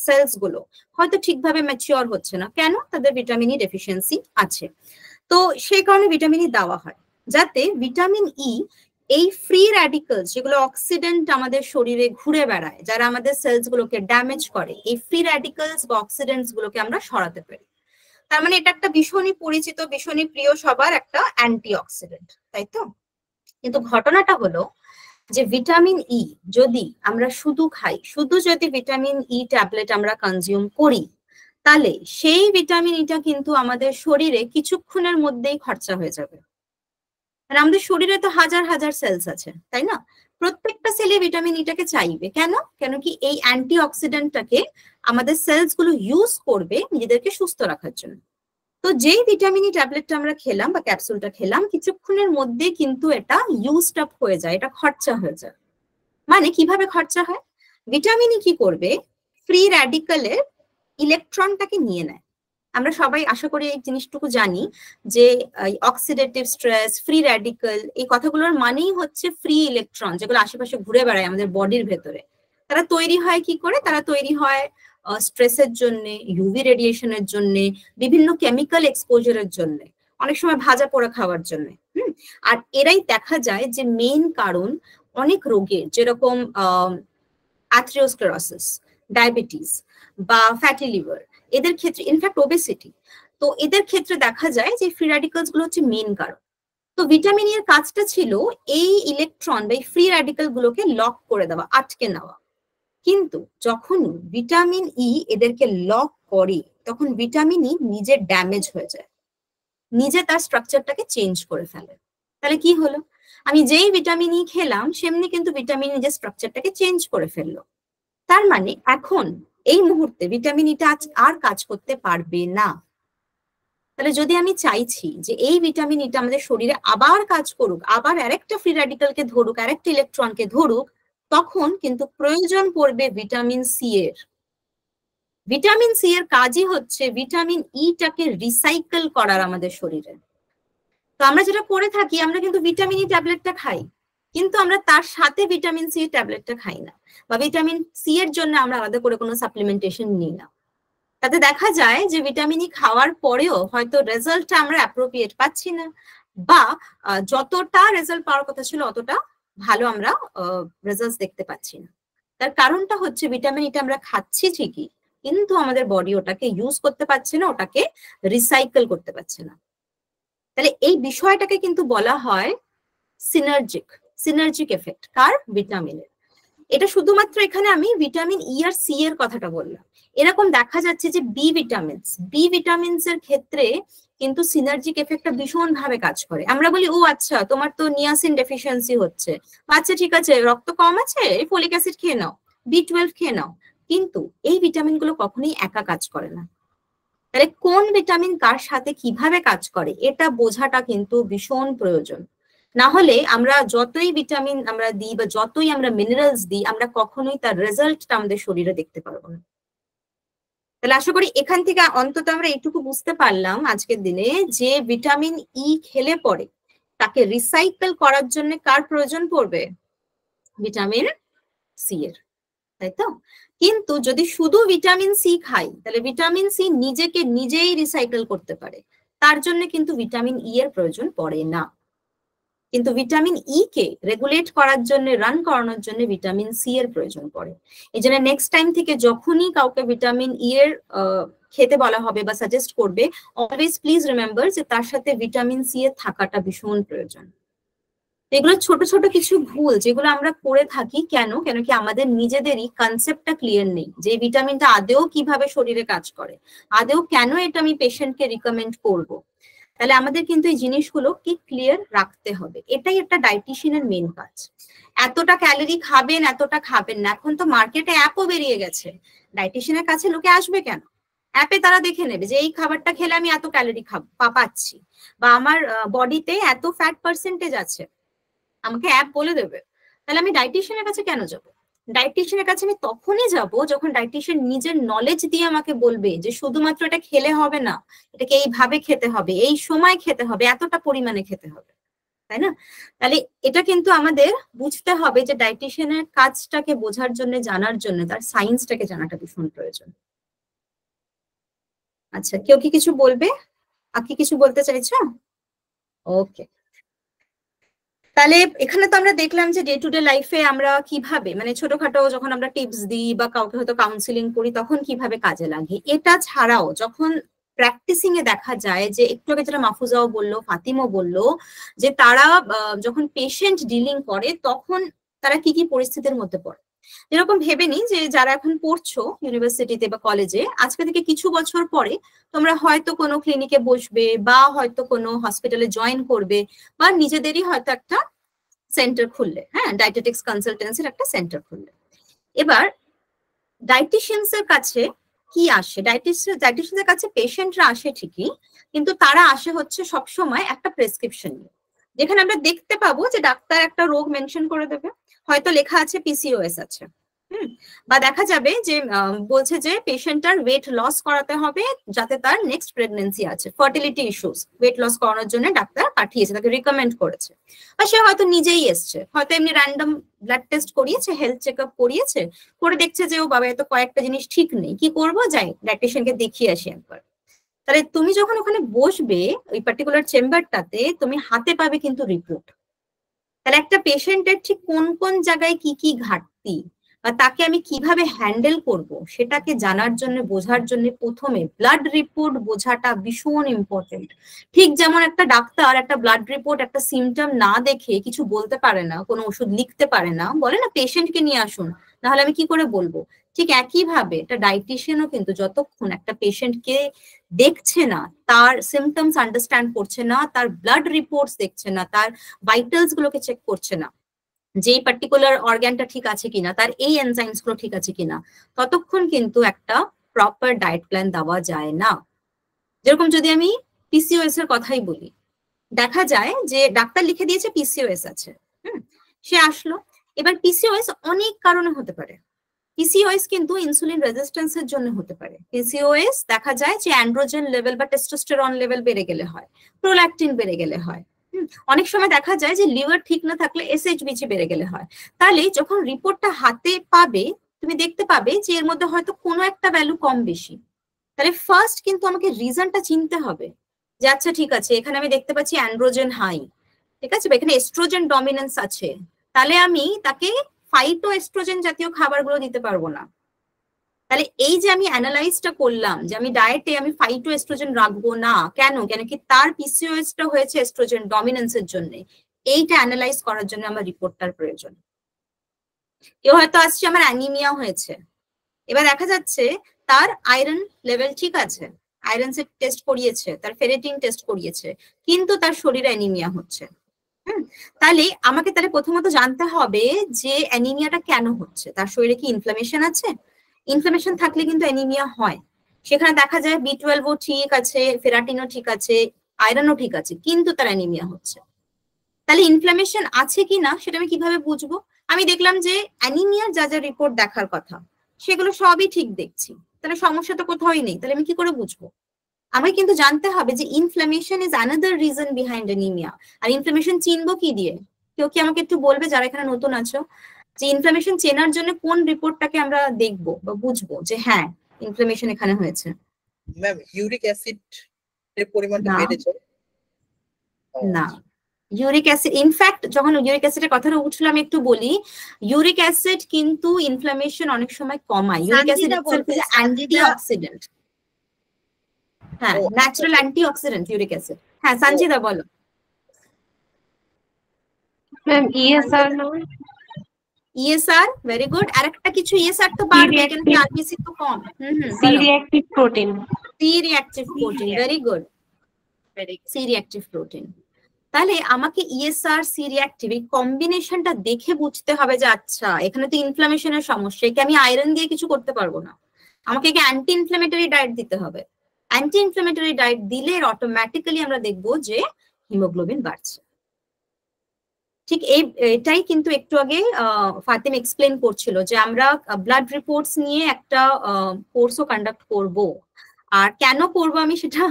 সেলস গুলো হয়তো ঠিকভাবে ম্যাচিওর হচ্ছে না, কেন? তাদের ভিটামিন ই ডেফিসিয়েন্সি আছে। তো সেই কারণে ভিটামিন ই দেওয়া হয়, যাতে ভিটামিন ই এই ফ্রি র্যাডিক্যালস যেগুলো অক্সিডেন্ট আমাদের শরীরে ঘুরে বেড়ায়, যারা আমাদের সেলস গুলোকে ড্যামেজ করে, এই ফ্রি র্যাডিক্যালস বা অক্সিডেন্টস গুলোকে আমরা সরাতে পারি। তার মানে এটা একটা ভীষণই পরিচিত, ভীষণই প্রিয় সবার একটা অ্যান্টিঅক্সিডেন্ট, তাই তো? কিন্তু ঘটনাটা হলো যে ভিটামিন ই যদি আমরা শুধু খাই, শুধু যদি ভিটামিন ই ট্যাবলেট আমরা কনজিউম করি, তাহলে সেই ভিটামিন ইটা কিন্তু আমাদের শরীরে কিছুক্ষণের মধ্যেই খরচা হয়ে যাবে। আর আমাদের শরীরে তো হাজার হাজার সেলস আছে, তাই না? প্রত্যেকটা সেলে ভিটামিন ইটাকে চাইবে, কেন? কেন কি এই অ্যান্টিঅক্সিডেন্টটাকে আমাদের সেলস গুলো ইউজ করবে নিজেদেরকে সুস্থ রাখার জন্য। তো যেই ভিটামিন ই ট্যাবলেটটা আমরা খেলাম বা ক্যাপসুলটা খেলাম, কিছুক্ষণের মধ্যে কিন্তু এটা ইউজড আপ হয়ে যায়, এটা খরচা হয়ে যায়। মানে কিভাবে খরচা হয়? ভিটামিন ই কি করবে, ফ্রি র্যাডিক্যালের ইলেকট্রনটাকে নিয়ে নেয়। আমরা সবাই আশা করি এই জিনিসটুকু জানি যে অক্সিডেটিভ স্ট্রেস, ফ্রি র্যাডিক্যাল, এই কথাগুলোর মানেই হচ্ছে ফ্রি ইলেকট্রন, যেগুলো আশেপাশে ঘুরে বেড়ায় আমাদের বডির ভেতরে। তারা তৈরি হয় কি করে? তারা তৈরি হয় স্ট্রেসের জন্য, ইউভি রেডিয়েশনের জন্য, বিভিন্ন কেমিক্যাল এক্সপোজারের জন্য, অনেক সময় ভাজা পোড়া খাওয়ার জন্য। আর এরাই দেখা যায় যে মেইন কারণ অনেক রোগের, যেরকম অ্যাথেরোস্ক্লেরোসিস, ডায়াবেটিস বা ফ্যাটি লিভার, এদের ক্ষেত্রে, ইনফ্যাক্ট ওবেসিটি, তো এদের ক্ষেত্রে দেখা যায় যে ফ্রি র্যাডিক্যালস গুলো হচ্ছে মেইন কারণ। তো ভিটামিন ই এর কাজটা ছিল এই ইলেকট্রন বা এই ফ্রি র্যাডিক্যাল গুলোকে লক করে দেওয়া, আটকে নেওয়া। কিন্তু যখন ভিটামিন ই এদেরকে লক করে, তখন ভিটামিন ই নিজে ড্যামেজ হয়ে যায়, নিজে তার স্ট্রাকচারটাকে চেঞ্জ করে ফেলে। তাহলে কি হলো? আমি যেই ভিটামিন ই খেলাম সেমনি কিন্তু ভিটামিন নিজের স্ট্রাকচারটাকে চেঞ্জ করে ফেললো। তার মানে এখন এই মুহূর্তে ভিটামিন ইটা আর কাজ করতে পারবে না। তাহলে যদি আমি চাইছি যে এই ভিটামিন ইটা আমাদের শরীরে আবার কাজ করুক, আবার আরেকটা ফ্রি র্যাডিক্যালকে ধরুক, আরেকটা ইলেকট্রনকে ধরুক, তখন কিন্তু প্রয়োজন পড়বে ভিটামিন সি এর। ভিটামিন সি এর কাজই হচ্ছে ভিটামিন ইটাকে রিসাইকেল করার আমাদের শরীরে। তো আমরা যেটা করে থাকি, আমরা কিন্তু ভিটামিন ই ট্যাবলেটটা খাই, কিন্তু আমরা তার সাথে ভিটামিন সি ট্যাবলেটটা খাই না, বা ভিটামিন সি এর জন্য আমরা আলাদা করে কোনো সাপ্লিমেন্টেশন নিই না। তাতে দেখা যায় যে ভিটামিন ই খাওয়ার পরেও হয়তো রেজাল্টটা আমরা অ্যাপ্রোপ্রিয়েট পাচ্ছি না, বা যতটা রেজাল্ট পাওয়ার কথা ছিল অতটা ভালো আমরা রেজাল্ট দেখতে পাচ্ছি না। তার কারণটা হচ্ছে ভিটামিন ইটা আমরা খাচ্ছি ঠিকই, কিন্তু আমাদের বডি ওটাকে ইউজ করতে পারছে না, ওটাকে রিসাইকেল করতে পারছে না। তাহলে এই বিষয়টাকে কিন্তু বলা হয় সিনার্জিক এফেক্ট। কার? ভিটামিনের। এটা শুধুমাত্র এখানে আমি ভিটামিন ই আর সি এর কথাটা বললাম। এরকম দেখা যাচ্ছে যে বি ভিটামিনস এর ক্ষেত্রে কিন্তু সিনার্জিক এফেক্টটা ভীষণ ভাবে কাজ করে। আমরা বলি, ও আচ্ছা, তোমার তো নিয়াসিন ডেফিসিয়েন্সি হচ্ছে, আচ্ছা ঠিক আছে, রক্ত কম আছে, ফলিক অ্যাসিড খেয়ে নাও, B12 খেয়ে নাও। কিন্তু এই ভিটামিন গুলো কখনোই একা কাজ করে না। তাহলে কোন ভিটামিন কার সাথে কিভাবে কাজ করে এটা বোঝাটা কিন্তু ভীষণ প্রয়োজন। না হলে আমরা যতই ভিটামিন আমরা দিই বা যতই আমরা মিনারেলস দিই, আমরা কখনোই তার রেজাল্টটা আমাদের শরীরে দেখতে পারবো না। তাহলে আশা করি এখান থেকে অন্তত আমরা এইটুকু বুঝতে পারলাম আজকের দিনে যে ভিটামিন ই খেলে পরে তাকে রিসাইকেল করার জন্য কার প্রয়োজন পড়বে? ভিটামিন সি এর, তাই তো? কিন্তু যদি শুধু ভিটামিন সি খাই তাহলে ভিটামিন সি নিজেকে নিজেই রিসাইকেল করতে পারে, তার জন্য কিন্তু ভিটামিন ই এর প্রয়োজন পড়ে না। কিন্তু ভিটামিন ই কে রেগুলেট করার জন্য, রান করানোর জন্য ভিটামিন সি এর প্রয়োজন পড়ে। এই জন্য নেক্সট টাইম থেকে যখনই কাউকে ভিটামিন ই এর খেতে বলা হবে বা সাজেস্ট করবে, অলওয়েজ প্লিজ রিমেম্বার যে তার সাথে ভিটামিন সি এর থাকাটা ভীষণ প্রয়োজন। এগুলো ছোট ছোট কিছু ভুল যেগুলো আমরা করে থাকি, কেন কি আমাদের নিজেদেরই কনসেপ্টটা ক্লিয়ার নেই যে ভিটামিনটা আদেও কিভাবে শরীরে কাজ করে, আদেও কেন এটা আমি পেশেন্টকে রিকমেন্ড করব। তাহলে আমাদের কিন্তু এই জিনিসগুলো কি ক্লিয়ার রাখতে হবে, এটাই একটা ডায়েটিশিয়ানের মেন কাজ। এতটা ক্যালোরি খাবেন, এতটা খাবেন না, এখন তো মার্কেটে অ্যাপও বেরিয়ে গেছে, ডায়েটিশিয়ানের কাছে লোকে আসবে কেন? অ্যাপে তারা দেখে নেবে যে এই খাবারটা খেলে আমি এত ক্যালোরি পাচ্ছি বা আমার বডিতে এত ফ্যাট পার্সেন্টেজ আছে, আমাকে অ্যাপ বলে দেবে। তাহলে আমি ডায়েটিশিয়ানের কাছে কেন যাব? ডায়েটিশিয়ানের কাছে আমি তখনই যাব যখন ডায়েটিশিয়ান নিজের নলেজ দিয়ে আমাকে বলবে যে শুধুমাত্র এটা খেলে হবে না, এটাকে এইভাবে খেতে হবে, এই সময় খেতে হবে, এতটা পরিমাণে খেতে হবে, তাই না? তাহলে এটা কিন্তু আমাদের বুঝতে হবে যে ডায়েটিশিয়ানের কাজটাকে বোঝার জন্য, জানার জন্য তার সায়েন্সটাকে জানাটা ভীষণ প্রয়োজন। আচ্ছা, কেউ কি কিছু বলবে? আর কি কিছু বলতে চাইছো? ওকে, তাহলে এখানে তো আমরা দেখলাম যে ডে টু ডে লাইফে আমরা কিভাবে, মানে ছোটখাটো যখন আমরা টিপস দিই বা কাউকে হয়তো কাউন্সিলিং করি তখন কিভাবে কাজে লাগে। এটা ছাড়াও যখন প্র্যাকটিসিং এ দেখা যায় যে একটু আগে যেটা মাহফুজাও বললো, ফাতিমও বললো, যে তারা যখন পেশেন্ট ডিলিং করে তখন তারা কি কি পরিস্থিতির মধ্যে পড়ে। যেরকম ভেবে নি যে যারা এখন পড়ছো ইউনিভার্সিটিতে বা কলেজে, আজকে থেকে কিছু বছর পরে তোমরা হয়তো কোনো ক্লিনিকে বসবে বা হয়তো কোনো হসপিটালে জয়েন করবে বা নিজেদেরই হয়তো একটা সেন্টার খুললে, হ্যাঁ, ডায়েটেটিক্স কনসালটেন্সির একটা সেন্টার খুললে। এবার ডায়েটিশিয়ানস এর কাছে কি আসে? ডায়েটিশিয়ানদের কাছে পেশেন্টরা আসে ঠিকই, কিন্তু তারা আসে হচ্ছে সবসময় একটা প্রেসক্রিপশন নিয়ে, যেখানে আমরা দেখতে পাবো যে ডাক্তার একটা রোগ মেনশন করে দেবে, হয়তো লেখা আছে পিসিওএস আছে, বা দেখা যাবে যে বলছে যে পেশেন্টটার ওয়েট লস করাতে হবে যাতে তার নেক্সট প্রেগন্যান্সি আছে, ফার্টিলিটি ইস্যুস, ওয়েট লস করানোর জন্য ডাক্তার পাঠিয়েছে, তাকে রিকমেন্ড করেছে, বা সে হয়তো নিজেই এসছে, হয়তো এমনি র্যান্ডম ব্লাড টেস্ট করিয়েছে, হেলথ চেক আপ করিয়েছে, করে দেখছে যে ও বাবা এত কয়েকটা জিনিস ঠিক নেই, কি করবো, যাই ডায়েটিশিয়ানকে দেখিয়ে আসি একবার। তাহলে তুমি যখন ওখানে বসবে ওই পার্টিকুলার চেম্বারটাতে, তুমি হাতে পাবে কিন্তু রিপোর্ট। তাহলে একটা পেশেন্টের ঠিক কোন কোন জায়গায় কি কি ঘাটতি বা তাকে আমি কিভাবে হ্যান্ডেল করব সেটাকে জানার জন্য, বোঝার জন্য প্রথমে ব্লাড রিপোর্ট বোঝাটা ভীষণ ইম্পর্টেন্ট। ঠিক যেমন একটা ডাক্তার একটা ব্লাড রিপোর্ট, একটা সিমটম না দেখে কিছু বলতে পারে না, কোনো ওষুধ লিখতে পারে না, বলে না পেশেন্টকে নিয়ে আসুন, নাহলে আমি কি করে বলবো, ঠিক একইভাবে একটা ডায়েটিশিয়ানও কিন্তু যতক্ষণ একটা পেশেন্টকে দেখছে না, তার সিমটমস আন্ডারস্ট্যান্ড করছে না, তার ব্লাড রিপোর্টস দেখছে না, তার ভাইটালস গুলোকে চেক করছে না, যেই পার্টিকুলার অর্গানটা ঠিক আছে কিনা, তার এই এনজাইমস গুলো ঠিক আছে কিনা, ততক্ষণ কিন্তু একটা প্রপার ডায়েট প্ল্যান দেওয়া যায় না। যেরকম যদি আমি পিসিওএস এর কথাই বলি, দেখা যায় যে ডাক্তার লিখে দিয়েছে পিসিওএস আছে, সে আসলো, এবার পিসিওএস অনেক কারণে হতে পারে। পিসিওএস কিন্তু ইনসুলিন রেজিস্ট্যান্সের জন্য হতে পারে। পিসিওএস দেখা যায় যে অ্যান্ড্রোজেন লেভেল বা টেস্টোস্টেরন লেভেল বেড়ে গেলে হয়, প্রোল্যাকটিন বেড়ে গেলে হয়, অনেক সময় দেখা যায় যে লিভার ঠিক না থাকলে এসএইচবিজি বেড়ে গেলে হয়। তাহলে যখন রিপোর্টটা হাতে পাবে তুমি দেখতে পাবে যে এর মধ্যে হয়তো কোনো একটা ভ্যালু কম বেশি। তাহলে ফার্স্ট কিন্তু আমাকে রিজনটা চিনতে হবে যে আচ্ছা ঠিক আছে, এখানে আমি দেখতে পাচ্ছি অ্যান্ড্রোজেন হাই, ঠিক আছে, বা এখানে এস্ট্রোজেন ডমিনেন্স আছে, তাহলে আমি তাকে ফাইটো এস্ট্রোজেন জাতীয় খাবারগুলো দিতে পারবো না। তাহলে এই যে আমি অ্যানালাইজটা করলাম যে আমি ডায়েটে আমি ফাইটো এস্ট্রোজেন রাখবো না, কেন কি তার পিসিওএসটা হয়েছে এস্ট্রোজেন ডমিনেন্সের জন্য, এইটা অ্যানালাইজ করার জন্য আমার রিপোর্টটার প্রয়োজন। কেউ হয়তো আসছে আমার অ্যানিমিয়া হয়েছে, এবার দেখা যাচ্ছে তার আয়রন লেভেল ঠিক আছে, আয়রন টেস্ট করিয়েছে, তার ফেরেটিন টেস্ট করিয়েছে, কিন্তু তার শরীরে অ্যানিমিয়া হচ্ছে। তাহলে আমাকে প্রথমত জানতে হবে যে অ্যানিমিয়াটা কেন হচ্ছে, তার শরীরে কি ইনফ্লামেশন আছে? ইনফ্লামেশন থাকলে কিন্তু অ্যানিমিয়া হয়। সেখানে দেখা যায় B12ও ঠিক আছে, ফেরাটিনও ঠিক আছে, আয়রনও ঠিক আছে, কিন্তু তার অ্যানিমিয়া হচ্ছে। তাহলে ইনফ্লামেশন আছে কি না সেটা আমি কিভাবে বুঝবো? আমি দেখলাম যে অ্যানিমিয়ার যা যা রিপোর্ট দেখার কথা সেগুলো সবই ঠিক দেখছি, তাহলে সমস্যা তো কোথাওই নেই, তাহলে আমি কি করে বুঝবো? আমাকে কিন্তু জানতে হবে যে inflammation is another reason behind anaemia. আর ইনফ্লামেশন চিনবো কি দিয়ে? কেউ কি আমাকে একটু বলবে যারা এখানে নতুন আছো, যে ইনফ্লামেশন চেনার জন্য কোন রিপোর্টটাকে আমরা দেখবো বা বুঝবো যে হ্যাঁ ইনফ্লামেশন এখানে হয়েছে? ম্যাম ইউরিক অ্যাসিড এর পরিমাণটা না বেড়ে যায়? না, ইউরিক অ্যাসিড, ইনফ্যাক্ট যখন ইউরিক অ্যাসিডের কথাটা উঠছিল আমি একটু বলি, ইউরিক অ্যাসিড কিন্তু ইনফ্লামেশন অনেক সময় কমায়। ইউরিক অ্যাসিড সানজিদা বলবে, অ্যান্টিঅক্সিডেন্ট, হ্যাঁ ন্যাচারাল অ্যান্টিঅক্সিডেন্ট ইউরিক অ্যাসিড। হ্যাঁ সঞ্জিদা বলো। ম্যাম ইএসআর না, ইএসআর, ভেরি গুড। আরেকটা কিছু ইএসআর তো বাড়বে কেন কি আরবিসি তো কম। C reactive protein. C reactive protein, very good, C reactive protein. তাহলে আমাকে ইএসআর সি রিঅ্যাক্টিভ এই কম্বিনেশনটা দেখে বুঝতে হবে যে আচ্ছা এখানে তো ইনফ্লামেশনের সমস্যা, একে আমি আয়রন দিয়ে কিছু করতে পারবো না, আমাকে একে অ্যান্টি ইনফ্লামেটরি ডায়েট দিতে হবে। অ্যান্টি ইনফ্লামেটরি ডায়েট দিলে অটোমেটিক্যালি আমরা দেখবো যে হিমোগ্লোবিন বাড়ছে। ঠিক এটাই কিন্তু একটু আগে ফাতিম এক্সপ্লেন করছিল যে আমরা ব্লাড রিপোর্টস নিয়ে একটা কোর্সও কন্ডাক্ট করব। আর কেন করব আমি সেটা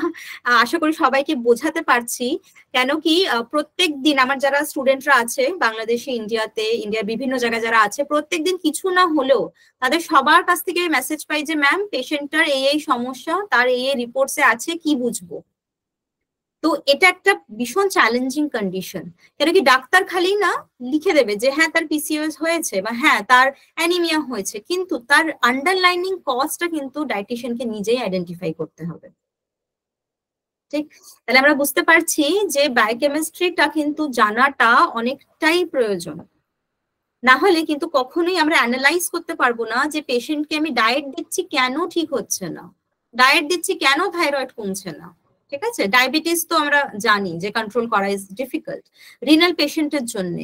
আশা করি সবাইকে বোঝাতে পারছি। কেন কি প্রত্যেক দিন আমার যারা স্টুডেন্টরা আছে বাংলাদেশে, ইন্ডিয়াতে, ইন্ডিয়ার বিভিন্ন জায়গায় যারা আছে, প্রত্যেকদিন কিছু না হলেও তাদের সবার কাছ থেকে মেসেজ পাই যে ম্যাম পেশেন্টটার এই সমস্যা, তার এই রিপোর্টসে আছে, কি বুঝবো? তো এটা একটা ভীষণ চ্যালেঞ্জিং কন্ডিশন। কেন কি ডাক্তার খালি না লিখে দেবে যে হ্যাঁ তার পিসিওএস হয়েছে বা হ্যাঁ তার অ্যানিমিয়া হয়েছে, কিন্তু তার আন্ডারলাইনিং কজটা কিন্তু ডায়েটিশিয়ানকে নিজেই আইডেন্টিফাই করতে হবে। ঠিক, তাহলে আমরা বুঝতে পারছি যে বায়োকেমিস্ট্রিটা কিন্তু জানাটা অনেকটাই প্রয়োজন। না হলে কিন্তু কখনোই আমরা অ্যানালাইজ করতে পারবো না যে পেশেন্টকে আমি ডায়েট দিচ্ছি কেন ঠিক হচ্ছে না, ডায়েট দিচ্ছি কেন থাইরয়েড কমছে না। ঠিক আছে, ডায়াবেটিস তো আমরা জানি যে কন্ট্রোল করা ইজ ডিফিকাল্ট। রিনাল পেশেন্টের জন্য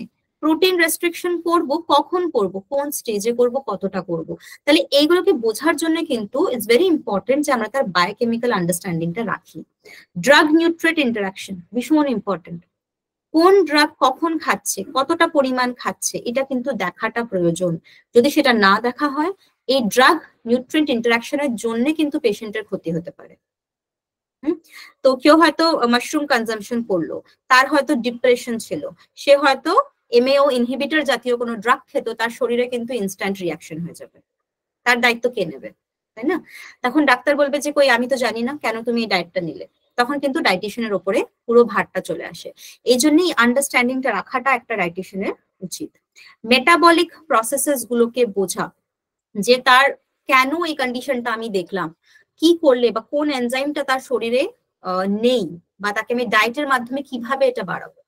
প্রোটিন রেস্ট্রিকশন করব, কখন করব, কোন স্টেজে করব, কতটা করব। তাহলে এইগুলোকে বোঝার জন্য কিন্তু ইটস ভেরি ইম্পর্টেন্ট যে আমরা তার বায়োকেমিক্যাল আন্ডারস্ট্যান্ডিংটা রাখি। ড্রাগ নিউট্রিয়েন্ট ইন্টারাকশন ভীষণ ইম্পর্টেন্ট। কোন ড্রাগ কখন খাচ্ছে, কতটা পরিমাণ খাচ্ছে, এটা কিন্তু দেখাটা প্রয়োজন। যদি সেটা না দেখা হয় এই ড্রাগ নিউট্রিয়েন্ট ইন্টারাকশনের জন্য কিন্তু পেশেন্টের ক্ষতি হতে পারে। তো কেউ হয়তো মাশরুম কনজাম্পশন করলো, তার হয়তো ডিপ্রেশন ছিল, সে হয়তো এমএও ইনহিবিটর জাতীয় কোনো ড্রাগ খেত, তার শরীরে কিন্তু ইনস্ট্যান্ট রিয়াকশন হয়ে যাবে। তার দায়িত্ব কে নেবে, তাই না? তখন ডাক্তার বলবে যে কই আমি তো জানি না, কেন তুমি এই ডায়েটটা নিলে? তখন কিন্তু ডায়েটিশিয়ানের ওপরে পুরো ভারটা চলে আসে। এই জন্যই আন্ডারস্ট্যান্ডিংটা রাখাটা একটা ডায়েটিশিয়ানের উচিত। মেটাবলিক প্রসেসেস গুলোকে বোঝা, যে তার কেন এই কন্ডিশনটা আমি দেখলাম, কি করলে বা কোন এনজাইমটা তার শরীরে নেই, বা তাকে আমি ডায়েটের মাধ্যমে কিভাবে এটা বাড়াবো।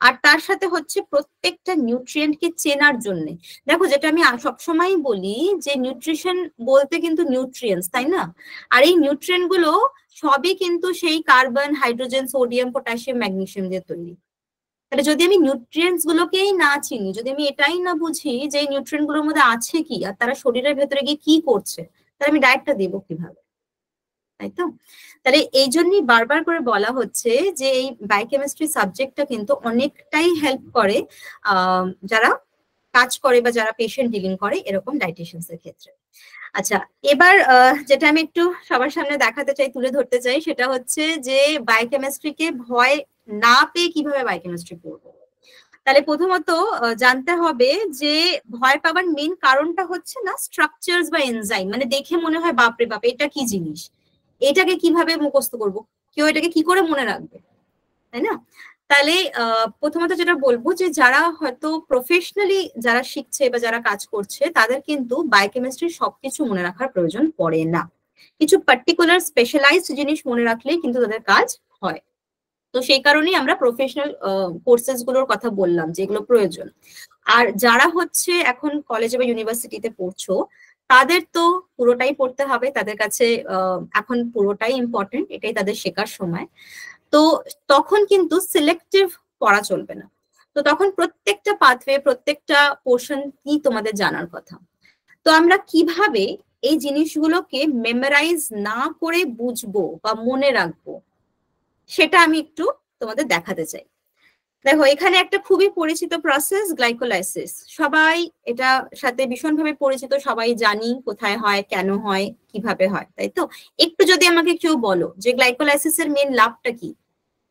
আর তার সাথে হচ্ছে প্রত্যেকটা নিউট্রিয়েন্টকে চেনার জন্য, দেখো যেটা আমি সবসময় বলি যে নিউট্রিশন বলতে কিন্তু নিউট্রিয়েন্টস, তাই না? আর এই নিউট্রিয়েন্ট গুলো সবই কিন্তু সেই carbon, hydrogen, sodium, potassium, magnesium দিয়ে তৈরি। তাহলে যদি আমি নিউট্রিয়েন্টস গুলোকেই না চিনি, যদি আমি এটাই না বুঝি যে নিউট্রিয়েন্ট গুলোর মধ্যে আছে কি আর তারা শরীরের ভেতরে গিয়ে কি করছে, তাহলে আমি ডায়েটটা দেবো কিভাবে, তাই তো? তাহলে এই জন্যই বারবার করে বলা হচ্ছে যে এই বায়োকেমিস্ট্রি সাবজেক্টটা কিন্তু অনেকটাই হেল্প করে যারা কাজ করে বা যারা পেশেন্ট ডিলিং করে এরকম ডায়েটিশিয়ানস এর ক্ষেত্রে। আচ্ছা, এবার যেটা আমি একটু সবার সামনে দেখাতে চাই, তুলে ধরতে চাই, সেটা হচ্ছে যে বায়োকেমিস্ট্রিকে ভয় না পেয়ে কিভাবে বায়োকেমিস্ট্রি পড়বো। তাহলে প্রথমত জানতে হবে যে ভয় পাবার মেইন কারণটা হচ্ছে না স্ট্রাকচারস বা এনজাইম, মানে দেখে মনে হয় বাপরে বাপ এটা কি জিনিস, এটাকে কিভাবে মুখস্থ করব, কেউ এটাকে কি করে মনে রাখবে, তাই না? তাহলে প্রথমত যেটা বলবো যে যারা হয়তো প্রফেশনালি যারা শিখছে বা যারা কাজ করছে তাদের কিন্তু বায়োকেমিস্ট্রির সবকিছু মনে রাখার প্রয়োজন পড়ে না। কিছু পার্টিকুলার স্পেশালাইজড জিনিস মনে রাখলেই কিন্তু তাদের কাজ হয়। তো সেই কারণেই আমরা প্রফেশনাল কোর্সেস গুলোর কথা বললাম যেগুলো প্রয়োজন। আর যারা হচ্ছে এখন কলেজে বা ইউনিভার্সিটিতে পড়ছো তাদের তো পুরোটাই পড়তে হবে, তাদের কাছে এখন পুরোটাই ইম্পর্টেন্ট, এটাই তাদের শেখার সময়। তো তখন কিন্তু সিলেক্টিভ পড়া চলবে না। তো তখন প্রত্যেকটা পাথওয়ে, প্রত্যেকটা পোর্শন কি তোমাদের জানার কথা। তো তো আমরা কিভাবে এই জিনিসগুলোকে মেমোরাইজ না করে বুঝবো বা মনে রাখবো সেটা আমি একটু তোমাদের দেখাতে চাই। দেখো এখানে একটা খুবই পরিচিত প্রসেস গ্লাইকোলাইসিস, সবাই এটা সাথে ভীষণভাবে পরিচিত, সবাই জানি কোথায় হয়, কেন হয়, কিভাবে হয়, তাই তো? একটু যদি আমাকে কেউ বলো যে গ্লাইকোলাইসিসের মেন লাভটা কি,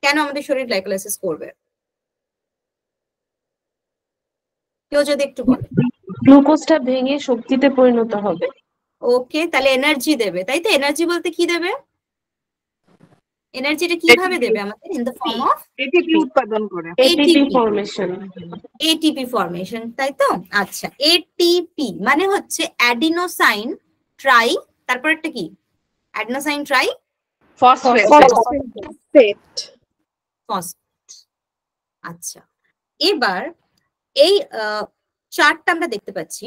কেন আমাদের শরীর গ্লাইকোলাইসিস করবে, কেউ যদি একটু বলে। গ্লুকোজটা ভেঙে শক্তিতে পরিণত হবে। ওকে, তাহলে এনার্জি দেবে, তাই তো? এনার্জি বলতে কি দেবে? এনার্জিটা কিভাবে দেবে আমাদের? In the form of ATP উৎপাদন করে। ATP formation. এটিপি ফর্মেশন, তাই তো? আচ্ছা, এটিপি মানে হচ্ছে অ্যাডিনোসাইন ট্রাই, তারপর একটা কি? Adenosine try phosphate. আচ্ছা, এবার এই চার্টটা আমরা দেখতে পাচ্ছি,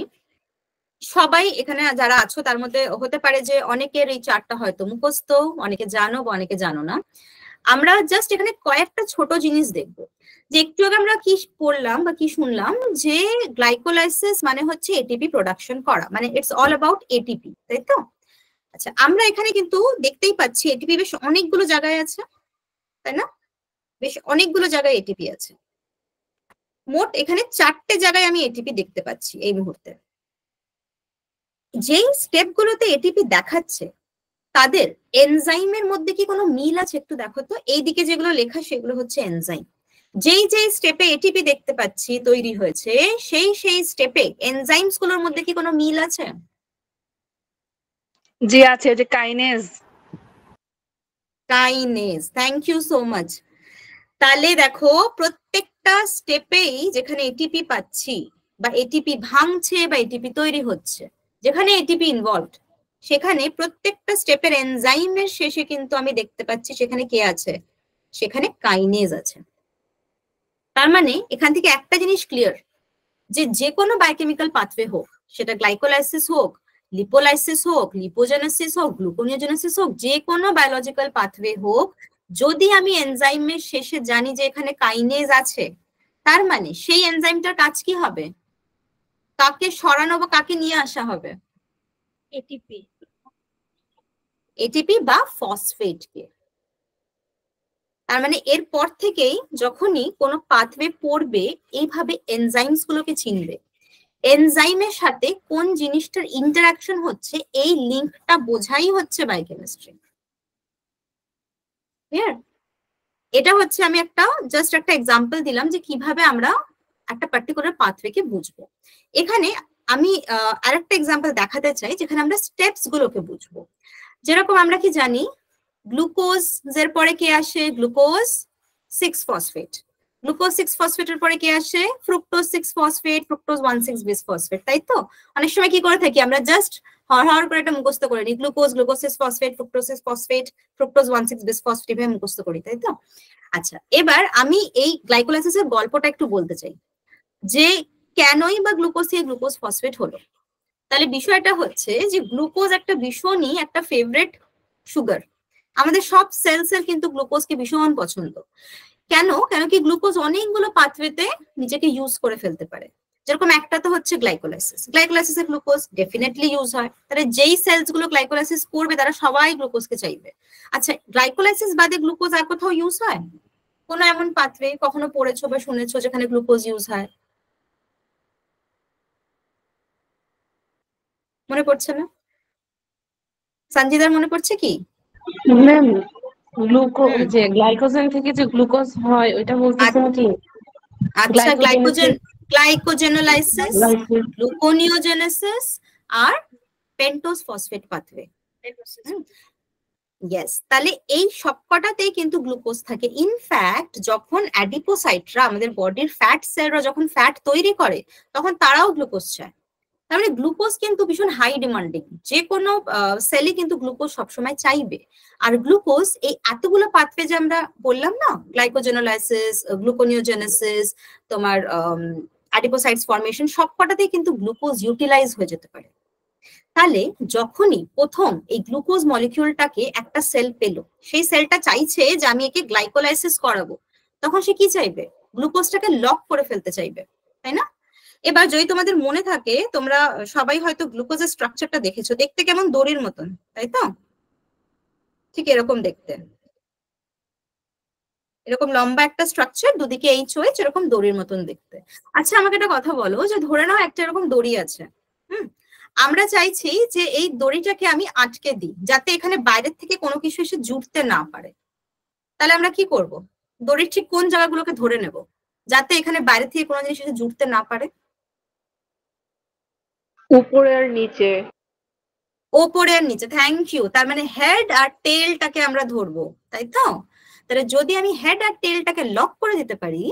সবাই এখানে যারা আছো তার মধ্যে হতে পারে যে অনেকের এই চার্টটা হয়তো মুখস্থ, অনেকে জানো বা অনেকে জানো না। আমরা জাস্ট এখানে কয়েকটা ছোট জিনিস দেখবো, যে একটু আগে আমরা কি পড়লাম বা কি শুনলাম যে গ্লাইকোলাইসিস মানে হচ্ছে এটিপি প্রোডাকশন করা, মানে ইটস অল অ্যাবাউট এটিপি, তাই তো? আচ্ছা, আমরা এখানে কিন্তু দেখতেই পাচ্ছি এটিপি বেশ অনেকগুলো জায়গায় আছে, তাই না? বেশ অনেকগুলো জায়গায় এটিপি আছে। মোট এখানে 4টে জায়গায় আমি এটিপি দেখতে পাচ্ছি এই মুহূর্তে। যেই স্টেপ গুলোতে এটিপি দেখাচ্ছে তাদের এনজাইমের মধ্যে কি কোনো মিল আছে একটু দেখো তো। এইদিকে যেগুলো লেখা সেগুলো হচ্ছে এনজাইম। যেই যেই স্টেপে এটিপি দেখতে পাচ্ছি তৈরি হয়েছে, সেই সেই স্টেপে এনজাইমস গুলোর মধ্যে কি কোনো মিল আছে? জি আছে, যে kinase. Kinase, thank you so much. তাহলে দেখো প্রত্যেকটা স্টেপেই যেখানে এটিপি পাচ্ছি বা এটিপি ভাঙছে বা এটিপি তৈরি হচ্ছে, যেখানে এটিপি ইনভলভড, সেখানে প্রত্যেকটা স্টেপের এনজাইমের শেষে কিন্তু আমি দেখতে পাচ্ছি সেখানে কে আছে? সেখানে কাইনেজ আছে। তার মানে এখান থেকে একটা জিনিস ক্লিয়ার, যে যে কোনো বায়োকেমিক্যাল পাথওয়ে হোক, সেটা গ্লাইকোলাইসিস হোক, লিপোলাইসিস হোক, লিপোজেনেসিস হোক, গ্লুকোনিওজেনেসিস হোক, যে কোনো বায়োলজিক্যাল পাথওয়ে হোক, যদি আমি এনজাইমের শেষে জানি যে এখানে কাইনেজ আছে, তার মানে সেই এনজাইমটার কাজ কি হবে? কাকে সরানো বা কাকে নিয়ে আসা হবে? এটিপি। এটিপি বা ফসফেটকে। তার মানে এরপর থেকেই যখনই কোনো পাথওয়ে পড়বে, এইভাবে এনজাইমস গুলোকে চিনবে, এনজাইমের সাথে কোন জিনিসটার ইন্টারাকশন হচ্ছে, এই লিঙ্কটা বোঝাই হচ্ছে বায়োকেমিস্ট্রি। ক্লিয়ার? এটা হচ্ছে আমি জাস্ট একটা এক্সাম্পল দিলাম যে কিভাবে আমরা একটা পার্টিকুলার পাথওয়েকে বুঝবো। এখানে আমি আরেকটা এক্সাম্পল দেখাতে চাই যেখানে আমরা স্টেপস গুলোকে বুঝবো। যেরকম আমরা কি জানি, গ্লুকোজ এর পরে কে আসে? Glucose 6 phosphate. গ্লুকোজ 6 ফসফেটের পরে কে আসে? ফ্রুক্টোজ 6 ফসফেট, ফ্রুক্টোজ 1,6 বিস ফসফেট, তাই তো? অনেক সময় কি করে থাকি আমরা, জাস্ট হর করে এটা মুখস্থ করে নিই, glucose 6 phosphate, fructose 6 phosphate, fructose 1,6 বিস ফসফেট, এভাবে মুখস্থ করি, তাই তো? আচ্ছা, এবার আমি এই গ্লাইকোলাইসিসের গল্পটা একটু বলতে চাই, যে কেনই বা গ্লুকোজ থেকে গ্লুকোজ ফসফেট হলো। তাহলে বিষয়টা হচ্ছে যে গ্লুকোজ একটা ভীষণই একটা ফেভারিট সুগার। আমাদের সব সেলসের কিন্তু গ্লুকোজকে ভীষণ পছন্দ। কেন? কেন কি গ্লুকোজ অনেকগুলো পাথওয়েতে নিজেকে ইউজ করে ফেলতে পারে। যেরকম একটা তো হচ্ছে গ্লাইকোলাইসিস, গ্লাইকোলাইসিসে গ্লুকোজ ডেফিনেটলি ইউজ হয়। তাহলে যেই সেলস গুলো গ্লাইকোলাইসিস করবে তারা সবাই গ্লুকোজকে চাইবে। আচ্ছা, গ্লাইকোলাইসিস বাদে গ্লুকোজ আর কোথাও ইউজ হয়? কোনো এমন পাথওয়ে কখনো পড়েছো বা শুনেছো যেখানে গ্লুকোজ ইউজ হয়? মনে পড়ছে না? সঞ্জিদার মনে পড়ছে কি? ম্যাম, যে গ্লাইকোজেন থেকে যে গ্লুকোজ হয় ওইটা বলতেছেন কি? আচ্ছা, গ্লাইকোজেনোলাইসিস, গ্লুকোনিওজেনেসিস আর পেন্টোজ ফসফেট পাথওয়ে। ইয়েস, তাহলে এই সবকটাতেই কিন্তু গ্লুকোজ থাকে। ইনফ্যাক্ট যখন অ্যাডিপোসাইটরা, আমাদের বডির ফ্যাট সেলরা যখন ফ্যাট তৈরি করে, তখন তারাও গ্লুকোজ চায়। তার মানে গ্লুকোজ কিন্তু ভীষণ হাই ডিমান্ডিং, যে কোনো সেলই কিন্তু গ্লুকোজ সবসময় চাইবে। আর গ্লুকোজ এই এতগুলো পাথওয়ে যে আমরা বললাম না, গ্লাইকোজেনোলাইসিস, গ্লুকোনিওজেনেসিস, তোমার অ্যাডিপোসাইটস ফর্মেশন, সবকটাতেই কিন্তু গ্লুকোজ ইউটিলাইজ হয়ে যেতে পারে। তাহলে যখনই প্রথম এই গ্লুকোজ মলিকিউলটাকে একটা সেল পেলো, সেই সেলটা চাইছে যে আমি একে গ্লাইকোলাইসিস করাবো, তখন সে কি চাইবে? গ্লুকোজটাকে লক করে ফেলতে চাইবে, তাই না? এবার যদি তোমাদের মনে থাকে, তোমরা সবাই হয়তো গ্লুকোজের স্ট্রাকচারটা দেখেছো, দেখতে কেমন দড়ির মতন, তাই তো? ঠিক এরকম দেখতে, এরকম লম্বা একটা স্ট্রাকচার, দুদিকে OH, এরকম দড়ির মতন দেখতে। আচ্ছা আমাকে একটা কথা বলো, যে ধরে নাও একটা এরকম দড়ি আছে, আমরা চাইছি যে এই দড়িটাকে আমি আটকে দিই, যাতে এখানে বাইরের থেকে কোনো কিছু এসে জুড়তে না পারে। তাহলে আমরা কি করব? দড়ির ঠিক কোন জায়গাগুলোকে ধরে নেব যাতে এখানে বাইরে থেকে কোনো জিনিস এসে জুড়তে না পারে? উপরে আর নিচে। ওপরে আর নিচে, থ্যাংক ইউ। তার মানে হেড আর টেলটাকে আমরা ধরবো, তাই তো? তাহলে যদি আমি হেড আর টেলটাকে লক করে দিতে পারি,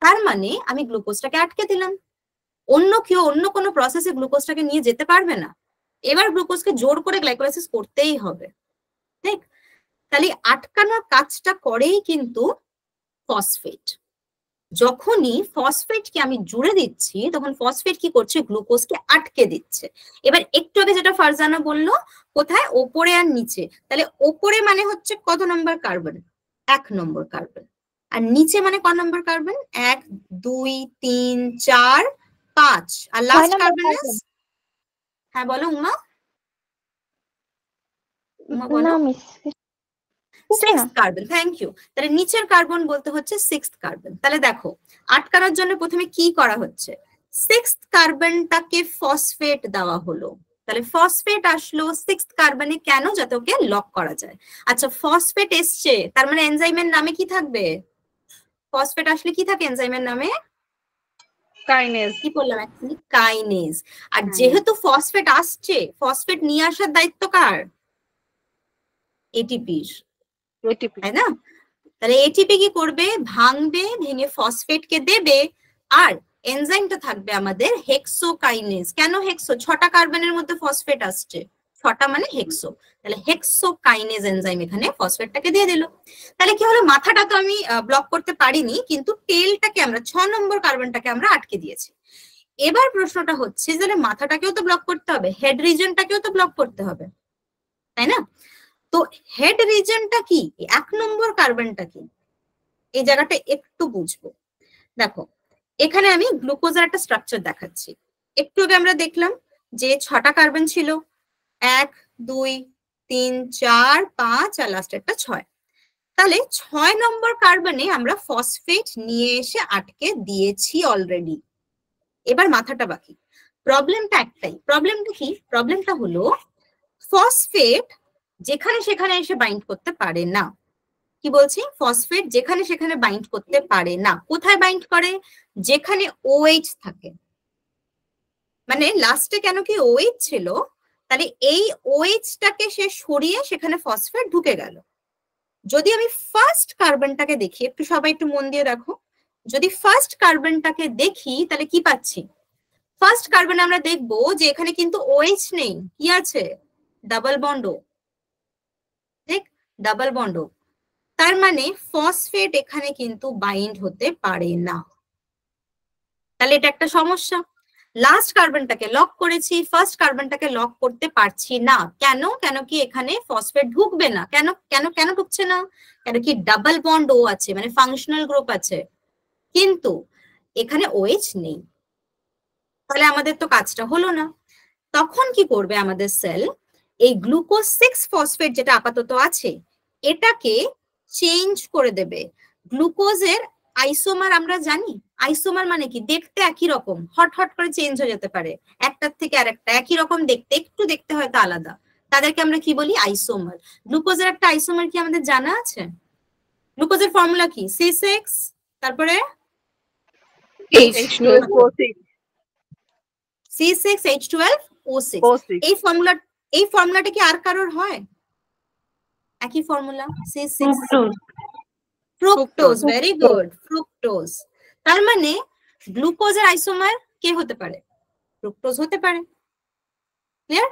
তার মানে আমি গ্লুকোজটাকে আটকে দিলাম। অন্য কেউ অন্য কোনো প্রসেসে গ্লুকোজটাকে নিয়ে যেতে পারবে না। এবার গ্লুকোজকে জোর করে গ্লাইকোলাইসিস করতেই হবে, ঠিক? তাহলে আটকানোর কাজটা করেই কিন্তু ফসফেট। যখনই ফসফেটকে আমি জুড়ে দিচ্ছি, তখন ফসফেট কি করছে? গ্লুকোজকে আটকে দিচ্ছে। এবার একটু আগে যেটা ফারজানা বললো, কোথায়? ওপরে আর নিচে। তাহলে ওপরে মানে হচ্ছে কত নম্বর কার্বন? 1 নম্বর কার্বন। আর নিচে মানে ক নম্বর কার্বন? 1 2 3 4 5। আর লাস্ট কার্বন ইজ, হ্যাঁ বলো উমা। উমা বলো। Sixth carbon, thank you. তাহলে নিচের কার্বন বলতে হচ্ছে সিক্সথ কার্বন। তাহলে দেখো আটকানোর জন্য প্রথমে কি করা হচ্ছে? সিক্সথ কার্বনটাকে ফসফেট দেওয়া হলো। তাহলে ফসফেট আসলো সিক্সথ কার্বনে, কেন? যাতে ওকে লক করা যায়। আচ্ছা ফসফেট এসছে, তার মানে এনজাইমের নামে কি থাকবে? ফসফেট আসলে কি থাকে এনজাইমের নামে? কাইনেজ। কি বললাম এখনই? কাইনেজ। আর যেহেতু ফসফেট আসছে, ফসফেট নিয়ে আসার দায়িত্ব কার? এটিপির, তাই না? তাহলে এটিপি কি করবে? ভাঙবে, ভেঙে ফসফেটকে দেবে। আর এনজাইমটা থাকবে আমাদের হেক্সোকাইনেজ। কেন হেক্সো? 6টা কার্বনের মধ্যে ফসফেট আসছে, 6টা মানে হেক্সো। তাহলে হেক্সোকাইনেজ এনজাইম এখানে ফসফেটটাকে দিয়ে দিল। তাহলে কি হলো? মাথাটা তো আমি ব্লক করতে পারিনি, কিন্তু টেলটাকে আমরা 6 নম্বর কার্বনটাকে আমরা আটকে দিয়েছি। এবার প্রশ্নটা হচ্ছে যে মাথাটাকেও তো ব্লক করতে হবে, হেড রিজনটাকেও তো ব্লক করতে হবে, তাই না? তো হেড রিজনটা কি? 1 নম্বর কার্বনটা কি? এই জায়গাটা একটু বুঝবো। দেখো এখানে আমি গ্লুকোজের একটা স্ট্রাকচার দেখাচ্ছি। একটু আগে আমরা দেখলাম যে 6টা কার্বন ছিল, 1 2 3 4 5 আর লাস্ট একটা 6। তাহলে 6 নম্বর কার্বনে আমরা ফসফেট নিয়ে এসে আটকে দিয়েছি অলরেডি। এবার মাথাটা বাকি। প্রবলেমটা একটাই। প্রবলেমটা কি? প্রবলেমটা হলো ফসফেট যেখানে সেখানে এসে বাইন্ড করতে পারে না। কি বলছি? ফসফেট যেখানে সেখানে বাইন্ড করতে পারে না। কোথায় বাইন্ড করে? যেখানে OH থাকে। মানে লাস্টে কেন কি OH ছিল, তাহলে এই OH-টাকে সে সরিয়ে সেখানে ফসফেট ঢুকে গেল। যদি আমি ফার্স্ট কার্বনটাকে দেখি, একটু সবাই একটু মন দিয়ে দেখো, যদি ফার্স্ট কার্বনটাকে দেখি তাহলে কি পাচ্ছি? ফার্স্ট কার্বন আমরা দেখবো যে এখানে কিন্তু OH নেই, কি আছে? ডাবল বন্ড ও, ঠিক? ডাবল বন্ড ও। তার মানে ফসফেট এখানে কিন্তু বাইন্ড হতে পারে না। তাহলে এটা একটা সমস্যা। লাস্ট কার্বনটাকে লক করেছি, ফার্স্ট কার্বনটাকে লক করতে পারছি না। কেন? কেন কি এখানে ফসফেট ঢুকবে না। কেন কেন কেন ঢুকছে না? কেন কি ডাবল বন্ড ও আছে, মানে ফাংশনাল গ্রুপ আছে, কিন্তু এখানে OH নেই। তাহলে আমাদের তো কাজটা হলো না। তখন কি করবে আমাদের সেল? এই গ্লুকোজ 6 ফসফেট যেটা আপাতত আছে এটাকে চেঞ্জ করে দেবে। গ্লুকোজের আইসোমার আমরা জানি। আইসোমার মানে কি? দেখতে একই রকম, হট হট করে চেঞ্জ হয়ে যেতে পারে একটার থেকে আরেকটা, একই রকম দেখতে, একটু দেখতে হয়তো আলাদা, তাদেরকে আমরা কি বলি? আইসোমার। গ্লুকোজের একটা আইসোমার কি আমাদের জানা আছে? গ্লুকোজের ফর্মুলা কি? C6 তারপরে C6H12O6। এই ফর্মুলাটা কি আর কারোর হয়? একই formula, C6 fructose. Very good, fructose. তার মানে গ্লুকোজের আইসোমার কে হতে পারে? ফ্রুক্টোজ হতে পারে। ক্লিয়ার?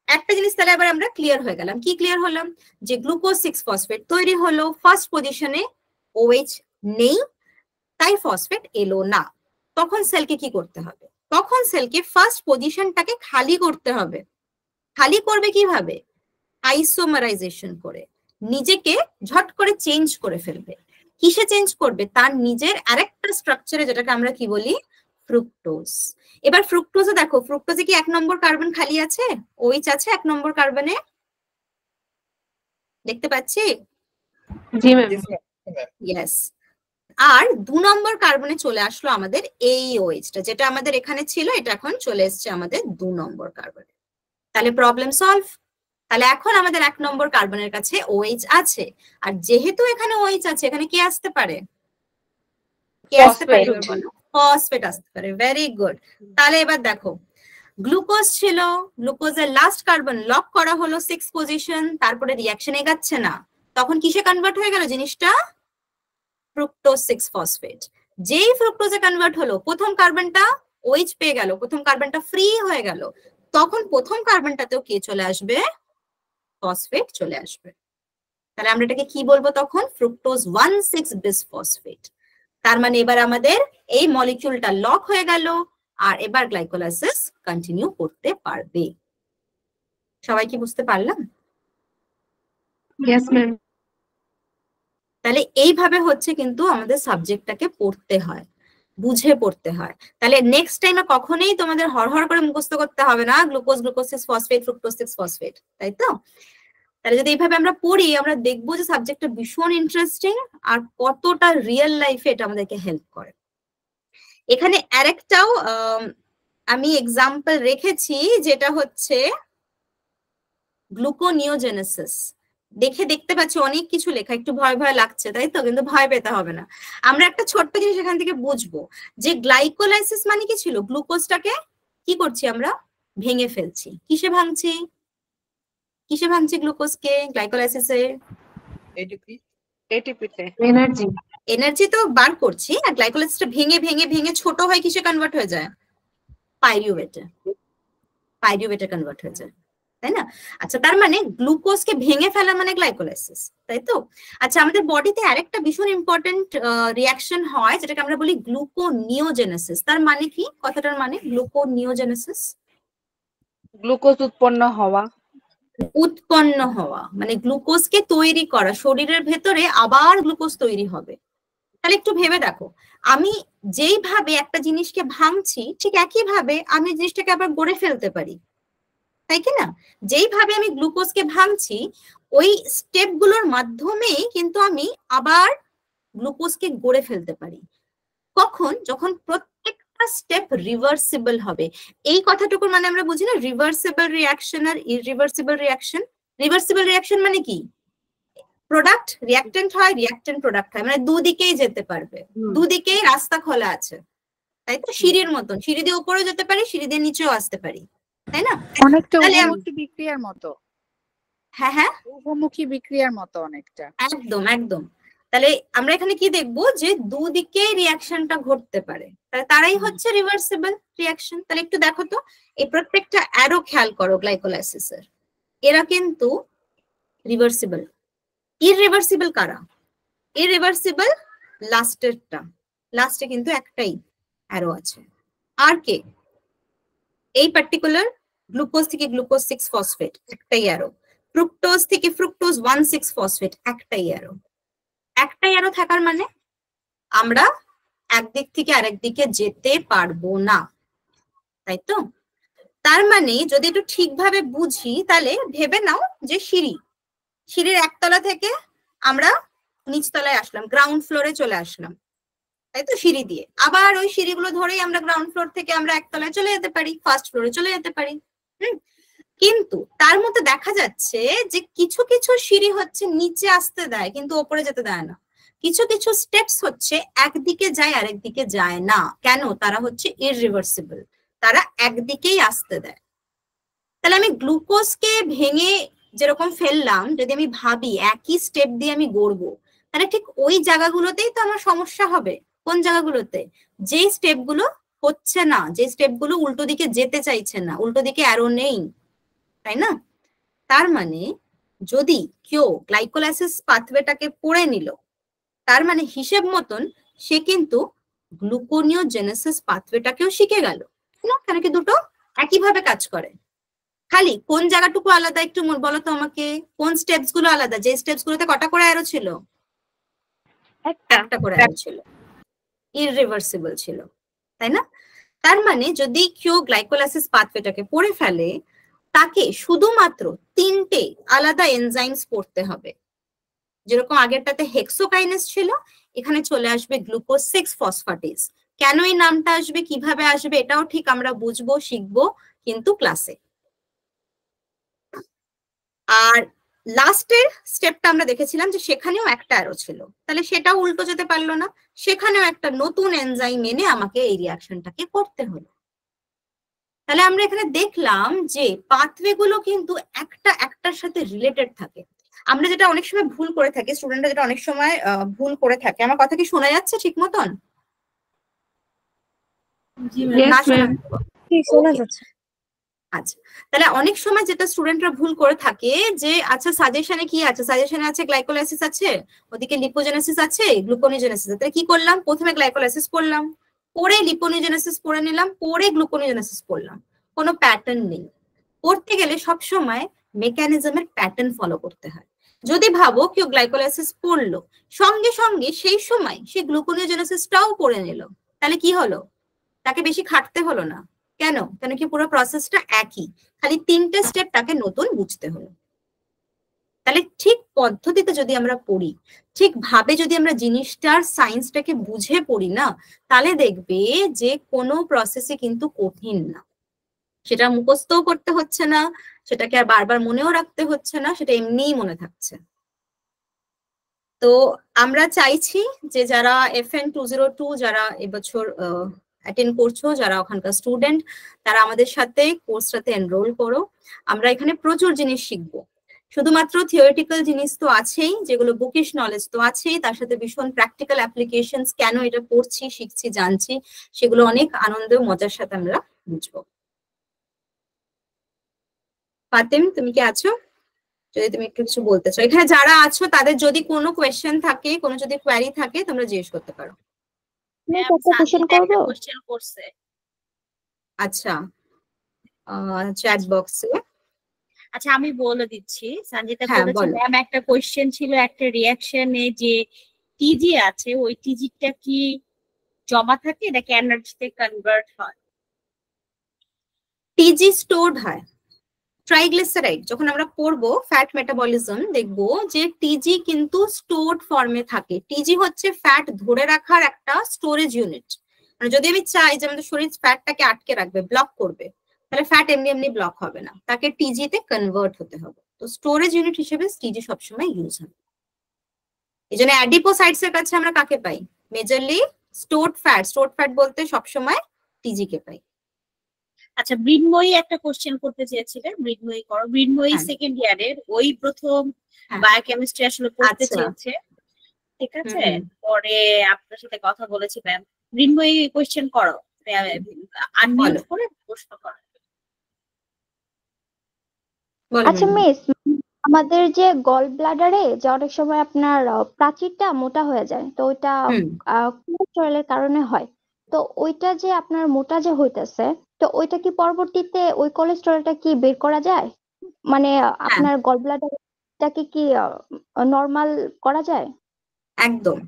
একটা জিনিস তাহলে আবার আমরা ক্লিয়ার হয়ে গেলাম। কি ক্লিয়ার হলাম? যে গ্লুকোজ 6 ফসফেট তৈরি হলো, ফার্স্ট পজিশনে OH নেই, তাই ফসফেট এলো না। তখন সেলকে কি করতে হবে? তখন সেলকে ফার্স্ট পজিশনটাকে খালি করতে হবে। খালি করবে কিভাবে? আইসোমারাইজেশন করে, নিজেকে ঝট করে চেঞ্জ করে ফেলবে। কিসে চেঞ্জ করবে? তার নিজের আরেকটা স্ট্রাকচারে, যেটাকে আমরা কি বলি? ফ্রুক্টোজ। এবার ফ্রুক্টোজে দেখো, ফ্রুক্টোজে কি 1 নম্বর কার্বন খালি আছে? OH আছে 1 নম্বর কার্বনে, দেখতে পাচ্ছি? জি ম্যাম। ইয়েস। আর 2 নম্বর কার্বনে চলে আসলো আমাদের এই OH-টা, যেটা আমাদের এখানে ছিল, এটা এখন চলে এসছে আমাদের 2 নম্বর কার্বনে। তাহলে প্রবলেম সলভ। তাহলে এখন আমাদের 1 নম্বর কার্বনের কাছে OH আছে, আর যেহেতু এখানে OH আছে, এখানে কি আসতে পারে? কি আসতে পারে এবার বলো? ফসফেট আসতে পারে। Very good. তাহলে এবার দেখো, গ্লুকোজ ছিল, গ্লুকোজের লাস্ট কার্বন লক করা হলো 6 পজিশন, তারপরে রিঅ্যাকশন এগাচ্ছে না, তখন কিসে কনভার্ট হয়ে গেল জিনিসটা? Fructose 6 phosphate. যেই ফ্রুক্টোজে কনভার্ট হলো, প্রথম কার্বনটা OH পেয়ে গেল, প্রথম কার্বনটা ফ্রি হয়ে গেল, তখন প্রথম কার্বনটাতেও কে চলে আসবে? ফসফেট চলে আসবে। তাহলে আমরা এটাকে কি বলবো তখন? Fructose 1,6 bisphosphate. তার মানে এবার আমাদের এই মলিকিউলটা লক হয়ে গেল, আর এবার গ্লাইকোলাইসিস কন্টিনিউ করতে পারবে। সবাই কি বুঝতে পারলাম? Yes ma'am. তাহলে এইভাবে হচ্ছে কিন্তু আমাদের সাবজেক্টটাকে পড়তে হয়, বুঝে পড়তে হয়। তাহলে নেক্সট টাইম কখনোই তোমাদের হড়হড় করে মুখস্থ করতে হবে না glucose, glucose 6 phosphate, fructose 6 phosphate, তাই তো? তাহলে যদি এইভাবে আমরা পড়ি, আমরা দেখবো যে সাবজেক্টটা ভীষণ ইন্টারেস্টিং আর কতটা রিয়েল লাইফে এটা আমাদেরকে হেল্প করে। এখানে আরেকটাও আমি এক্সাম্পল রেখেছি, যেটা হচ্ছে গ্লুকোনিওজেনেসিস। দেখতে পাচ্ছি অনেক কিছু লেখা, একটু ভয় ভয় লাগছে, তাই তো? কিন্তু ভয় পেতে হবে না। আমরা একটা ছোট্ট জিনিস এখান থেকে বুঝবো যে গ্লাইকোলাইসিস মানে কি ছিল? গ্লুকোজটাকে কি করছি আমরা? ভেঙে ফেলছি। কিসে ভাঙছি? কিসে ভাঙছি গ্লুকোজকে গ্লাইকোলাইসিসে? এটিপিতে। এনার্জি। এনার্জি তো বার করছি, আর গ্লাইকোলাইসিসটা ভেঙে ভেঙে ভেঙে ছোট হয়, কিসে কনভার্ট হয়ে যায়? পাইরুভেটে। পাইরুভেটে কনভার্ট হয়ে যায়, তাই না? আচ্ছা, তার মানে গ্লুকোজকে ভেঙে ফেলা মানে গ্লাইকোলাইসিস, তাই তো? আচ্ছা, আমাদের বডিতে আরেকটা ভীষণ ইম্পর্টেন্ট রিঅ্যাকশন হয়, যেটাকে আমরা বলি গ্লুকোনিওজেনেসিস। তার মানে কি? কথাটার মানে গ্লুকোনিওজেনেসিস? গ্লুকোজ উৎপন্ন হওয়া। উৎপন্ন হওয়া মানে গ্লুকোজকে তৈরি করা, শরীরের ভেতরে আবার গ্লুকোজ তৈরি হবে। তাহলে একটু ভেবে দেখো, আমি যেইভাবে একটা জিনিসকে ভাঙছি, ঠিক একই ভাবে আমি জিনিসটাকে আবার গড়ে ফেলতে পারি, তাই কি না? যেইভাবে আমি গ্লুকোজকে ভাঙছি, ওই স্টেপ গুলোর মাধ্যমেই কিন্তু আমি আবার গ্লুকোজকে গড়ে ফেলতে পারি। কখন? যখন প্রত্যেকটা স্টেপ রিভার্সিবল হবে। এই কথাটুকুর মানে আমরা বুঝি না রিভার্সিবল রিঅ্যাকশন আর ইররিভার্সিবল রিঅ্যাকশন। রিভার্সিবল রিঅ্যাকশন মানে কি? প্রোডাক্ট রিঅ্যাক্টেন্ট হয়, রিঅ্যাক্টেন্ট প্রোডাক্ট হয়, মানে দুদিকেই যেতে পারবে, দুদিকেই রাস্তা খোলা আছে, তাই তো? সিঁড়ির মতন, সিঁড়ি দিয়ে উপরে যেতে পারি, সিঁড়ি দিয়ে নিচেও আসতে পারি, তাই না? অনেকটা উভমুখী বিক্রিয়ার মতো। হ্যাঁ হ্যাঁ, উভমুখী বিক্রিয়ার মতো অনেকটা। একদম একদম। তাহলে আমরা এখানে কি দেখবো? যে দুদিকে রিঅ্যাকশনটা ঘটতে পারে, তারাই হচ্ছে রিভার্সিবল রিঅ্যাকশন। তাহলে একটু দেখো তো, এই প্রত্যেকটা অ্যারো খেয়াল করো গ্লাইকোলাইসিসের, এরা কিন্তু রিভার্সিবল। ইররিভার্সিবল কারা? ইররিভার্সিবল লাস্টেরটা, লাস্টে কিন্তু একটাই অ্যারো আছে। আর কে? এই পার্টিকুলার গ্লুকোজ থেকে গ্লুকোজ 6 ফসফেট একটাই অ্যারো, ফ্রুক্টোজ থেকে ফ্রুক্টোজ 1,6 ফসফেট একটাই অ্যারো। একটাই অ্যারো থাকার মানে আমরা একদিক থেকে আরেক দিকে যেতে পারবো না, তাই তো? তার মানে যদি একটু ঠিকভাবে বুঝি, তাহলে ভেবে নাও যে সিঁড়ির একতলা থেকে আমরা নিচতলায় আসলাম, গ্রাউন্ড ফ্লোরে চলে আসলাম, তাই তো? সিঁড়ি দিয়ে আবার ওই সিঁড়িগুলো ধরেই আমরা গ্রাউন্ড ফ্লোর থেকে আমরা একতলায় চলে যেতে পারি, ফার্স্ট ফ্লোরে চলে যেতে পারি। কিন্তু তার মধ্যে দেখা যাচ্ছে যে কিছু কিছু সিঁড়ি হচ্ছে নিচে আসতে দেয় কিন্তু ওপরে যেতে দেয় না, কিছু কিছু স্টেপস হচ্ছে একদিকে যায় আরেকদিকে যায় না। কেন? তারা হচ্ছে ইররিভার্সিবল, তারা একদিকেই আসতে দেয়। তাহলে আমি গ্লুকোজকে ভেঙে যেরকম ফেললাম, যদি আমি ভাবি একই স্টেপ দিয়ে আমি গড়বো, তাহলে ঠিক ওই জায়গাগুলোতেই তো আমার সমস্যা হবে। কোন জায়গাগুলোতে? যেই স্টেপগুলো হচ্ছে না, যে স্টেপগুলো উল্টো দিকে যেতে চাইছে না, উল্টো দিকে অ্যারো নেই, তাই না? তার মানে যদি কেউ গ্লাইকোলাইসিস পাথওয়েটাকে পড়ে নিল, তার মানে হিসেব মতন সে কিন্তু গ্লুকোনিওজেনেসিস পাথওয়েটাকেও শিখে গেল। কেন কি দুটো একইভাবে কাজ করে, খালি কোন জায়গাটুকু আলাদা একটু বলো তো আমাকে। কোন স্টেপস গুলো আলাদা? যে স্টেপস গুলোতে কটা করে অ্যারো ছিল? একটা করে অ্যারো ছিল, ইররিভার্সিবল ছিল, তাই না? তার মানে যদি কেউ গ্লাইকোলাইসিস পাথওয়েটাকে পড়ে ফেলে, তাকে শুধুমাত্র 3টে আলাদা এনজাইমস পড়তে হবে। যেরকম আগেরটাতে হেক্সোকাইনেস ছিল, এখানে চলে আসবে গ্লুকোজ 6 ফসফেটেজ। কেন এই নামটা আসবে, কিভাবে আসবে, এটাও ঠিক আমরা বুঝবো, শিখবো কিন্তু ক্লাসে। আর লাস্টের স্টেপটা আমরা দেখেছিলাম যে সেখানেও একটা অ্যারো ছিল, তাহলে সেটাও উল্টো যেতে পারলো না, সেখানেও একটা নতুন এনজাইম এনে আমাকে এই রিয়াকশনটাকে করতে হলো। তাহলে আমরা এখানে দেখলাম যে পাথওয়ে গুলো কিন্তু একটা একটার সাথে রিলেটেড থাকে। আমরা যেটা অনেক সময় ভুল করে থাকি, স্টুডেন্টরা যেটা অনেক সময় ভুল করে থাকে, আমার কথা কি শোনা যাচ্ছে ঠিক মতন? Yes, না ma'am. শোনা যাচ্ছে। আচ্ছা, তাহলে অনেক সময় যেটা স্টুডেন্টরা ভুল করে থাকে যে আচ্ছা সাজেশনে কি আছে, সাজেশনে আছে গ্লাইকোলাইসিস আছে, ওদিকে লিপোজেনেসিস আছে, গ্লুকোনিজেনেসিস আছে। তাহলে কি করলাম, প্রথমে গ্লাইকোলাইসিস পড়লাম, পরে লিপোনিজেনেসিস পড়ে নিলাম, পরে গ্লুকোনিজেনেসিস পড়লাম। কোনো প্যাটার্ন নেই। পড়তে গেলে সবসময় মেকানিজমের প্যাটার্ন ফলো করতে হয়। যদি ভাবো কেউ গ্লাইকোলাইসিস পড়লো, সঙ্গে সঙ্গে সেই সময় সে গ্লুকোনিজেনেসিসটাও পড়ে নিল, তাহলে কি হলো, তাকে বেশি খাটতে হলো না। কেন? কেন কি পুরো প্রসেসটা একই, খালি 3টে স্টেপ তাকে নতুন বুঝতে হলো। তাহলে ঠিক পদ্ধতিতে যদি আমরা পড়ি, ঠিক ভাবে যদি আমরা জিনিসটার সায়েন্সটাকে বুঝে পড়ি না, তাহলে দেখবে যে কোনো প্রসেসে কিন্তু কঠিন না, সেটা মুখস্থও করতে হচ্ছে না, সেটাকে আর বারবার মনেও রাখতে হচ্ছে না, সেটা এমনিই মনে থাকছে। তো আমরা চাইছি যে যারা FN 202 যারা এবছর অ্যাটেন্ড করছো, যারা ওখানকার স্টুডেন্ট, তারা আমাদের সাথে কোর্সটাতে এনরোল করো। আমরা এখানে প্রচুর জিনিস শিখবো। শুধুমাত্র থিওরিটিক্যাল জিনিস তো আছেই, যেগুলো বুকিশ নলেজ তো আছেই, তার সাথে ভীষণ প্র্যাকটিক্যাল অ্যাপ্লিকেশনস, কেন এটা পড়ছি, শিখছি, জানছি, সেগুলো অনেক আনন্দ মজার সাথে আমরা বুঝবো। ফাতেম, তুমি কি আছো? যদি তুমি একটু কিছু বলতে চাও, এখানে যারা আছো তাদের যদি কোনো কোয়েশ্চেন থাকে, কোনো যদি কোয়ারি থাকে, তোমরা জিজ্ঞেস করতে পারো। কোশ্চেন করছে। আচ্ছা, চ্যাট বক্সে। আচ্ছা আমি বলে দিচ্ছি, সঞ্জিতা হ্যাঁ, বলেছে বলো। ম্যাম একটা কোশ্চেন ছিল একটা রিঅ্যাকশনে যে টিজি আছে, ওই টিজিটা কি জমা থাকে নাকি এনার্জিতে কনভার্ট হয়? টিজি স্টোরড হয়। ট্রাইগ্লিসারাইড যখন আমরা পড়বো ফ্যাট মেটাবলিজম, দেখবো যে টিজি কিন্তু স্টোরড ফর্মে থাকে। টিজি হচ্ছে ফ্যাট ধরে রাখার একটা স্টোরেজ ইউনিট। মানে যদি আমি চাই যে আমাদের শরীর ফ্যাটটাকে আটকে রাখবে, ব্লক করবে, তাহলে ফ্যাট এমনি এমনি ব্লক হবে না, তাকে টিজিতে কনভার্ট হতে হবে। তো স্টোরেজ ইউনিট হিসেবে টিজি সবসময় ইউজ হবে। এই জন্য অ্যাডিপোসাইটস এর কাছে আমরা কাকে পাই? Majorly stored fat. Stored fat বলতে সবসময় টিজি কে পাই। আচ্ছা, মৃন্ময়ী একটা কোশ্চেন করতে চেয়েছিলেন, মৃন্ময়ী করো। মৃন্ময়ী হ্যাঁ। সেকেন্ড ইয়ারের ওই প্রথম হ্যাঁ। বায়োকেমিস্ট্রি আসলে পড়তে আচ্ছা। চেয়েছে, ঠিক আছে? হুম। পরে আপনার সাথে কথা বলেছি ম্যাম। মৃন্ময়ী কোশ্চেন করো, আনমিউট বলো। করে প্রশ্ন করো। বলো আচ্ছা ম্যাম। মিস, আমাদের যে গল ব্লাডারে যে অনেক সময় আপনার প্রাচীরটা মোটা হয়ে যায়, তো ওইটা হুম। কোলেস্টেরলের কারণে হয়। তো ওইটা যে আপনার মোটা যে হইতেছে, তো ওইটা কি পরবর্তীতে ওই কোলেস্টেরলটা কি বের করা যায়? মানে হ্যাঁ, আপনার গল ব্লাডারটাকে কি নর্মাল করা যায়? একদম।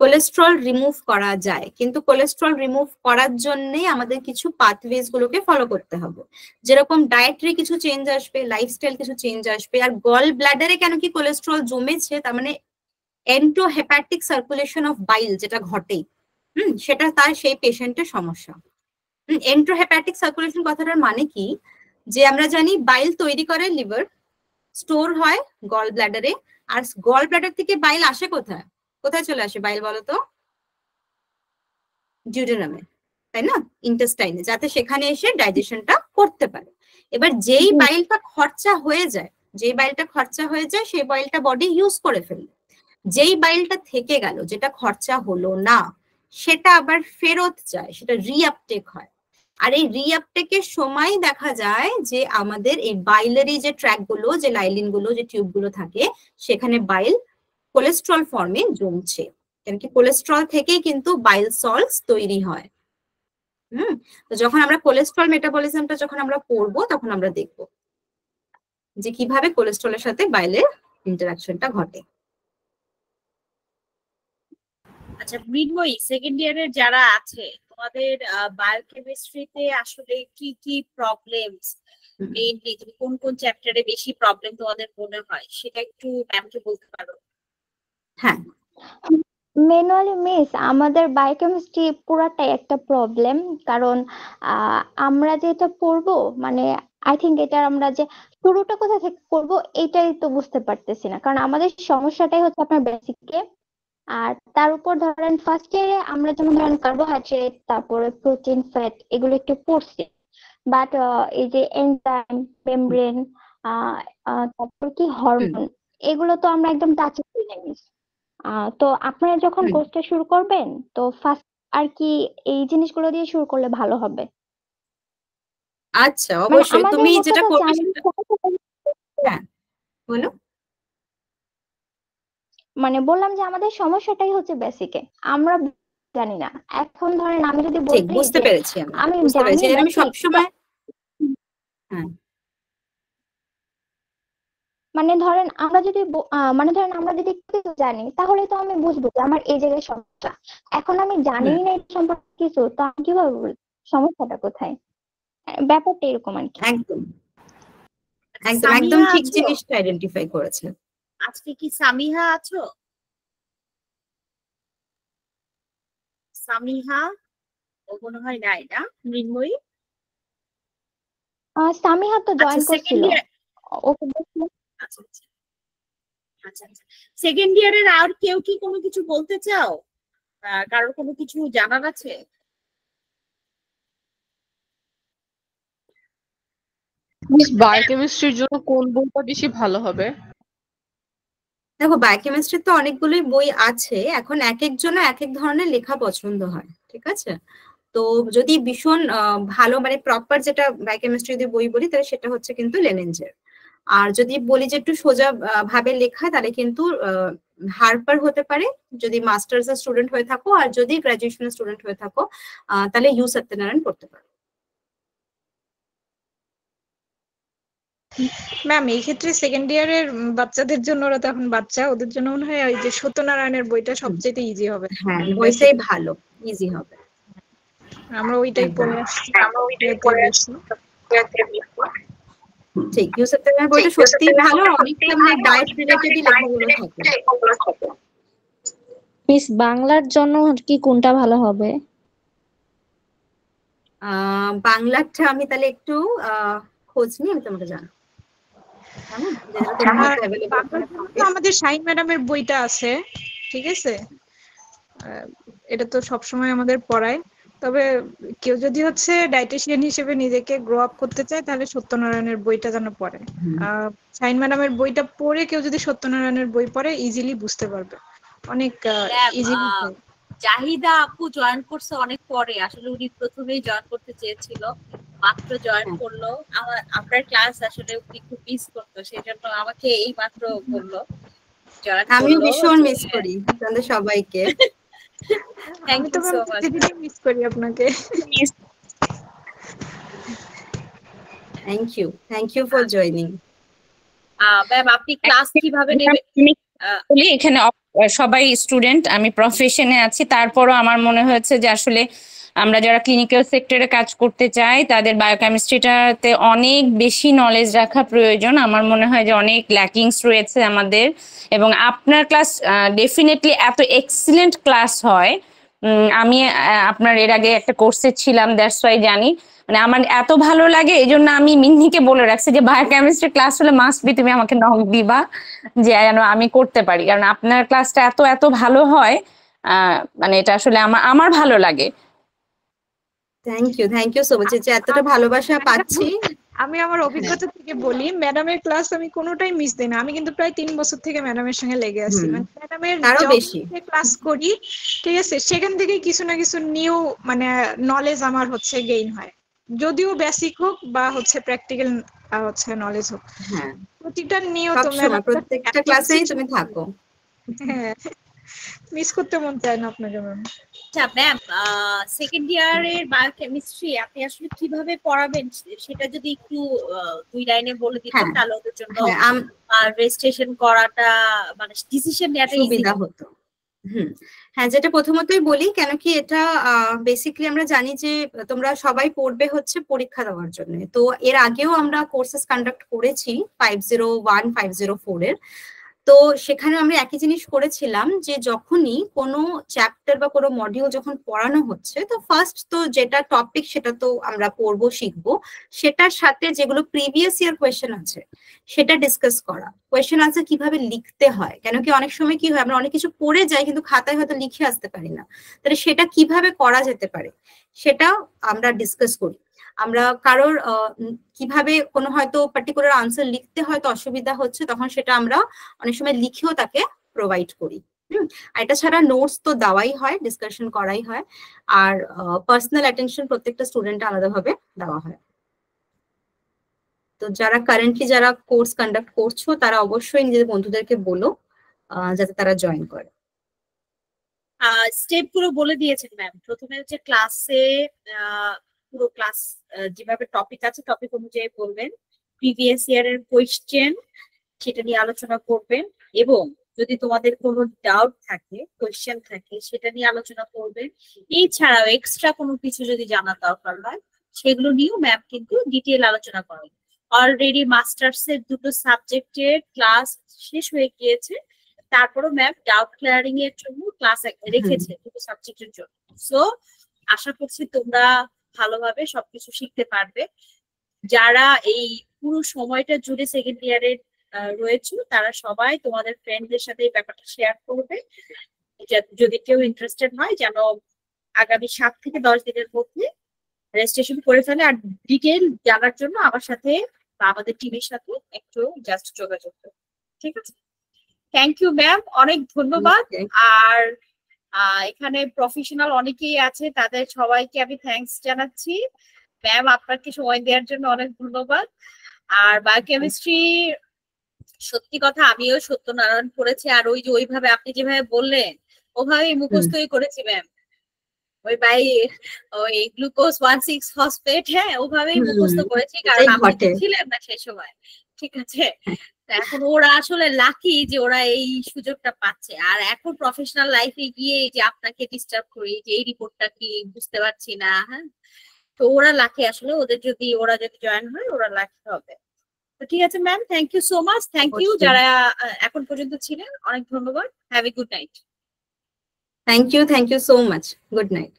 কোলেস্ট্রল রিমুভ করা যায়, কিন্তু কোলেস্ট্রল রিমুভ করার জন্য আমাদের কিছু পাথওয়েজ গুলোকে ফলো করতে হবে। যেরকম ডায়েটারি কিছু চেঞ্জ আসবে, লাইফস্টাইল কিছু চেঞ্জ আসবে। আর গল ব্লাডারে কেন কি কোলেস্ট্রল জমেছে, তার মানে এন্টোহেপাটিক সার্কুলেশন অফ বাইল যেটা ঘটে, সেটা তার সেই পেশেন্টের সমস্যা। এন্টোহেপাটিক সার্কুলেশন কথাটার মানে কি, যে আমরা জানি বাইল তৈরি করে লিভার, স্টোর হয় গল ব্লাডারে, আর গল ব্লাডার থেকে বাইল আসে কোথায়? কোথায় চলে আসে বাইল বলো তো? ডিউডেনামে, তাই না? ইন্টেস্টাইনে, যাতে সেখানে এসে ডাইজেশনটা করতে পারে। এবার যেই বাইলটা খরচা হয়ে যায়, সেই বাইলটা বডি ইউজ করে ফেলবে। যেই বাইলটা থেকে গেল, যেটা খরচা হলো না, সেটা আবার ফেরত যায়, সেটা রিআপটেক হয়। আর এই রিআপটেকের সময় দেখা যায় যে আমাদের এই বাইলেরই যে ট্র্যাক গুলো, যে লাইলিন গুলো, যে টিউব গুলো থাকে, সেখানে বাইল কোলেস্ট্রল ফর্মে জমছে। কেন কি কোলেস্ট্রল থেকেই কিন্তু বাইল সল্টস তৈরি হয়। তো যখন আমরা কোলেস্ট্রল মেটাবলিজমটা যখন আমরা পড়বো, তখন আমরা দেখবো যে কিভাবে কোলেস্ট্রলের সাথে বাইলের ইন্টারাকশনটা ঘটে। আচ্ছা মৃন্ময়ী, সেকেন্ড ইয়ারের যারা আছে, তো তোমাদের বায়োকেমিস্ট্রিতে আসলে কি কি প্রবলেমস মেইনলি, তুমি কোন কোন চ্যাপ্টারে বেশি প্রবলেম তোমাদের মনে হয় সেটা একটু ম্যামকে বলতে পারো? হ্যাঁ, ম্যানুয়ালি মিস আমাদের বায়োকেমিস্ট্রি পুরাটাই একটা প্রবলেম। কারণ আমরা যেটা পড়বো মানে আই থিঙ্ক এটা আমরা যে শুরুটা কোথা থেকে করবো এটাই তো বুঝতে পারতেছি না। কারণ আমাদের সমস্যাটাই হচ্ছে আপনার বেসিকে। আর তার উপর ধরেন ফার্স্ট ইয়ারে আমরা যেমন ধরেন কার্বোহাইড্রেট, তারপরে প্রোটিন, ফ্যাট এগুলো একটু পড়ছি। বাট এই যে এনজাইম, মেমব্রেন, তারপর কি হরমোন, এগুলো তো আমরা একদম টাচে করি নাই। তো আপনারা যখন কোর্সটা শুরু করবেন তো ফার্স্ট আর কি এই জিনিসগুলো দিয়ে শুরু করলে ভালো হবে। আচ্ছা মানে অবশ্যই আমাদের তুমি মোট যেটা কথা করবে জানি, হ্যাঁ বলো। মানে বললাম যে আমাদের সমস্যাটাই হচ্ছে বেসিকে, আমরা জানি না। এখন ধরেন আমি যদি ঠিক বলি বুঝতে যে পেরেছি, আমি বুঝতে জানি পেরেছি। না আমি ঠিক, সবসময় হ্যাঁ মানে ধরেন আমরা যদি মানে ধরেন আমরা যদি কিছু জানি তাহলে তো আমি বুঝবো যে আমার এই জায়গায় সমস্যা। এখন আমি জানি না এই সম্পর্কে কিছু, তো আমি কিভাবে বলবো সমস্যাটা কোথায়? ব্যাপারটা এরকম আর কি। একদম একদম একদম সামিহা ঠিক আছো? জিনিসটা আইডেন্টিফাই করেছে। আজকে কি সামিহা আছো? সামিহা ও মনে হয় নাই না। মৃন্ময়ী সামিহা তো আচ্ছা জয়েন সেকেন্ড করছিল, ইয়ার, ওকে দেখলাম। আচ্ছা আচ্ছা আচ্ছা আচ্ছা সেকেন্ড ইয়ারের আর কেউ কি কোনো কিছু বলতে চাও? কারোর কোনো কিছু জানার আছে? বায়োকেমিস্ট্রির জন্য কোন বইটা বেশি ভালো হবে? দেখো বায়োকেমিস্ট্রির তো অনেকগুলোই বই আছে, এখন এক একজনের এক এক ধরনের লেখা পছন্দ হয়, ঠিক আছে? তো যদি ভীষণ ভালো মানে প্রপার যেটা বায়োকেমিস্ট্রি যদি বই বলি তাহলে সেটা হচ্ছে কিন্তু লেনেঞ্জের। আর যদি বলি যে একটু সোজা ভাবে লেখা তাহলে কিন্তু হার্পার হতে পারে যদি মাস্টার্স এর স্টুডেন্ট হয়ে থাকো, আর যদি গ্রাজুয়েশনের স্টুডেন্ট হয়ে থাকো তাহলে ইউ সত্যনারায়ণ পড়তে পারো। ম্যাম এই ক্ষেত্রে সেকেন্ড ইয়ারের বাচ্চাদের জন্য, ওরা তো এখন বাচ্চা, ওদের জন্য মনে হয় ওই যে সত্যনারায়ণের বইটা সবচেয়ে ইজি হবে। হ্যাঁ মানে ওইটাই basic, ভালো, ইজি হবে। আমরা ওইটাই একদম পড়ে আসছি, এতে বেশি। ঠিক, ইউ সত্যনারায়ণ বইটা সত্যিই ভালো, অনেকটা মানে ডায়েট রিলেটেডই লেখাগুলো থাকে। মিস বাংলার জন্য কি কোনটা ভালো হবে? বাংলাটা আমি তাহলে একটু খোঁজ নিয়ে আমি তোমাকে জানাবো। কেমন? যেটা তোমার হাতে available বাংলার জন্য তো আমাদের শাহিন ম্যাডামের বইটা আছে, ঠিক আছে? এটা তো সবসময় আমাদের পড়ায়। তবে কেউ যদি হচ্ছে ডায়েটিশিয়ান হিসেবে নিজেকে গ্রো আপ করতে চায় তাহলে সত্যনারায়ণের বইটা যেন পড়ে। শাহিন ম্যাডামের বইটা পড়ে কেউ যদি সত্যনারায়ণের বই পড়ে ইজিলি বুঝতে পারবে, অনেক ইজিলি। জাহিদা আপু জয়েন করছে অনেক পরে, আসলে উনি প্রথমেই জয়েন করতে চেয়েছিল, মাত্র জয়েন করলো। আপনার ক্লাস আসলে উনি খুব মিস করতো, সেই জন্য আমাকে এই মাত্র বললো জয়েন। আমিও ভীষণ মিস করি তাহলে সবাইকে। আমি তো প্রতিদিনই মিস করি আপনাকে। Thank you for joining. Ma'am আপনি ক্লাস কিভাবে নেবেন? বলি এখানে সবাই স্টুডেন্ট, আমি প্রফেশনে আছি, তারপরও আমার মনে হয়েছে যে আসলে আমরা যারা ক্লিনিক্যাল সেক্টরে কাজ করতে চাই তাদের বায়োকেমিস্ট্রিটাতে অনেক বেশি নলেজ রাখা প্রয়োজন। আমার মনে হয় যে অনেক ল্যাকিংস রয়েছে আমাদের, এবং আপনার ক্লাস ডেফিনেটলি এত এক্সিলেন্ট ক্লাস হয়। আমি আপনার এর আগে একটা কোর্সে ছিলাম, দ্যাটস ওয়াই জানি। মানে আমার এত ভালো লাগে, এই জন্য আমি মিন্নিকে বলে রাখছি যে বায়োকেমিস্ট্রি ক্লাস হলে মাস্ট বি তুমি আমাকে নক দিবা, যে যেন আমি করতে পারি, কারণ আপনার ক্লাসটা এত এত ভালো হয়। মানে এটা আসলে আমার ভালো লাগে। থ্যাংক ইউ সো মাচ, যে এতটা ভালোবাসা পাচ্ছি। আমি আমার অভিজ্ঞতা থেকে বলি, ম্যাডামের ক্লাস আমি কোনোটাই মিস দিই না। আমি কিন্তু প্রায় 3 বছর থেকে ম্যাডামের সঙ্গে লেগে আছি, মানে ম্যাডামের ক্লাস করি, ঠিক আছে? সেখান থেকে কিছু না কিছু নিউ মানে নলেজ আমার হচ্ছে গেইন হয়, যদিও বেসিক হোক বা হচ্ছে প্র্যাকটিক্যাল হচ্ছে নলেজ হোক। প্রতিটা নিয়ত প্রত্যেকটা ক্লাসেই তুমি থাকো। হ্যাঁ, মিস করতে মন চায় না আপনাকে ম্যাম। আচ্ছা ম্যাম, সেকেন্ড ইয়ারের বায়োকেমিস্ট্রি আপনি আসলে কিভাবে পড়াবেন সেটা যদি একটু 2 লাইনে বলে দিতেন তাহলে ওদের জন্য রেজিস্ট্রেশন করাটা মানে ডিসিশন নেওয়াটা সুবিধা হতো। হ্যাঁ, যেটা প্রথমতই বলি, কেন কি এটা বেসিক্যালি আমরা জানি যে তোমরা সবাই পড়বে হচ্ছে পরীক্ষা দেওয়ার জন্য। তো এর আগেও আমরা কোর্সেস কন্ডাক্ট করেছি 501, 504 এর। তো সেখানে আমরা একই জিনিস করেছিলাম যে যখনই কোনো চ্যাপ্টার বা কোনো মডিউল যখন পড়ানো হচ্ছে, তো ফার্স্ট তো যেটা টপিক সেটা তো আমরা পড়বো, শিখবো, সেটার সাথে যেগুলো প্রিভিয়াস ইয়ার কোয়েশ্চেন আছে সেটা ডিসকাস করা, কোয়েশ্চেন আনসার কিভাবে লিখতে হয়। কেন কি অনেক সময় কি হয়, আমরা অনেক কিছু পড়ে যাই কিন্তু খাতায় হয়তো লিখে আসতে পারি না, তাহলে সেটা কিভাবে করা যেতে পারে সেটা আমরা ডিসকাস করি। আমরা কারোর কিভাবে কোনো হয়তো পার্টিকুলার আনসার লিখতে হয়তো অসুবিধা হচ্ছে, তখন সেটা আমরা অনেক সময় লিখেও তাকে প্রোভাইড করি। আর এটা ছাড়া নোটস তো দেওয়াই হয়, ডিসকাশন করাই হয়, আর পার্সোনাল অ্যাটেনশন প্রত্যেকটা স্টুডেন্ট আলাদাভাবে দেওয়া হয়। তো যারা কারেন্টলি যারা কোর্স কন্ডাক্ট করছো তারা অবশ্যই নিজেদের বন্ধুদেরকে বলো যাতে তারা জয়েন করে। স্টেপ গুলো বলে দিয়েছেন ম্যাম। প্রথমে হচ্ছে ক্লাসে পুরো ক্লাস যেভাবে টপিক আছে টপিক অনুযায়ী বলবেন, প্রিভিয়াস ইয়ারের কোয়েশ্চেন সেটা নিয়ে আলোচনা করবেন, এবং যদি তোমাদের কোনো ডাউট থাকে, কোয়েশ্চেন থাকে, সেটা নিয়ে আলোচনা করবেন। এছাড়াও এক্সট্রা কোনো কিছু যদি জানার দরকার হয় সেগুলো নিয়েও ম্যাম কিন্তু ডিটেল আলোচনা করেন। অলরেডি মাস্টার্স এর দুটো সাবজেক্টের ক্লাস শেষ হয়ে গিয়েছে, তারপরও ম্যাম ডাউট ক্লিয়ারিং এর জন্য ক্লাস রেখেছে দুটো সাবজেক্টের জন্য। সো আশা করছি তোমরা ভালোভাবে সবকিছু শিখতে পারবে। যারা এই পুরো সময়টা জুড়ে সেকেন্ড ইয়ারে রয়েছে তারা সবাই তোমাদের ফ্রেন্ডদের সাথে এই ব্যাপারটা শেয়ার করবে, যদি কেউ ইন্টারেস্টেড হয় যেন আগামী 7 থেকে 10 দিনের মধ্যে রেজিস্ট্রেশন করে ফেলে। আর ডিটেল জানার জন্য আমার সাথে বা আমাদের টিমের সাথে একটু জাস্ট যোগাযোগ করবে, ঠিক আছে? থ্যাংক ইউ ম্যাম, অনেক ধন্যবাদ। আর এখানে প্রফেশনাল অনেকেই আছে, তাদের সবাইকে আমি থ্যাঙ্কস জানাচ্ছি। ম্যাম আপনাকে সময় দেওয়ার জন্য অনেক ধন্যবাদ। আর বায়োকেমিস্ট্রি সত্যি কথা আমিও সত্যনারায়ণ করেছি, আর ওই যে ওইভাবে আপনি যেভাবে বললেন ওভাবেই মুখস্থই করেছি ম্যাম। ওই বাই ওই গ্লুকোজ 1,6 ফসফেট, হ্যাঁ ওভাবেই মুখস্থ করেছি, কারণ আপনি ছিলেন না সেই সময়, ঠিক আছে? এখন ওরা আসলে লাকি যে ওরা এই সুযোগটা পাচ্ছে। আর এখন প্রফেশনাল লাইফে গিয়ে যে আপনাকে ডিস্টার্ব করি যে এই রিপোর্টটা কি বুঝতে পারছি না, হ্যাঁ, তো ওরা লাকি আসলে। ওরা যদি জয়েন হয় ওরা লাকি হবে। তো ঠিক আছে ma'am, thank you so much. Thank you যারা এখন পর্যন্ত ছিলেন, অনেক ধন্যবাদ। Have a good night. Thank you so much. Good night.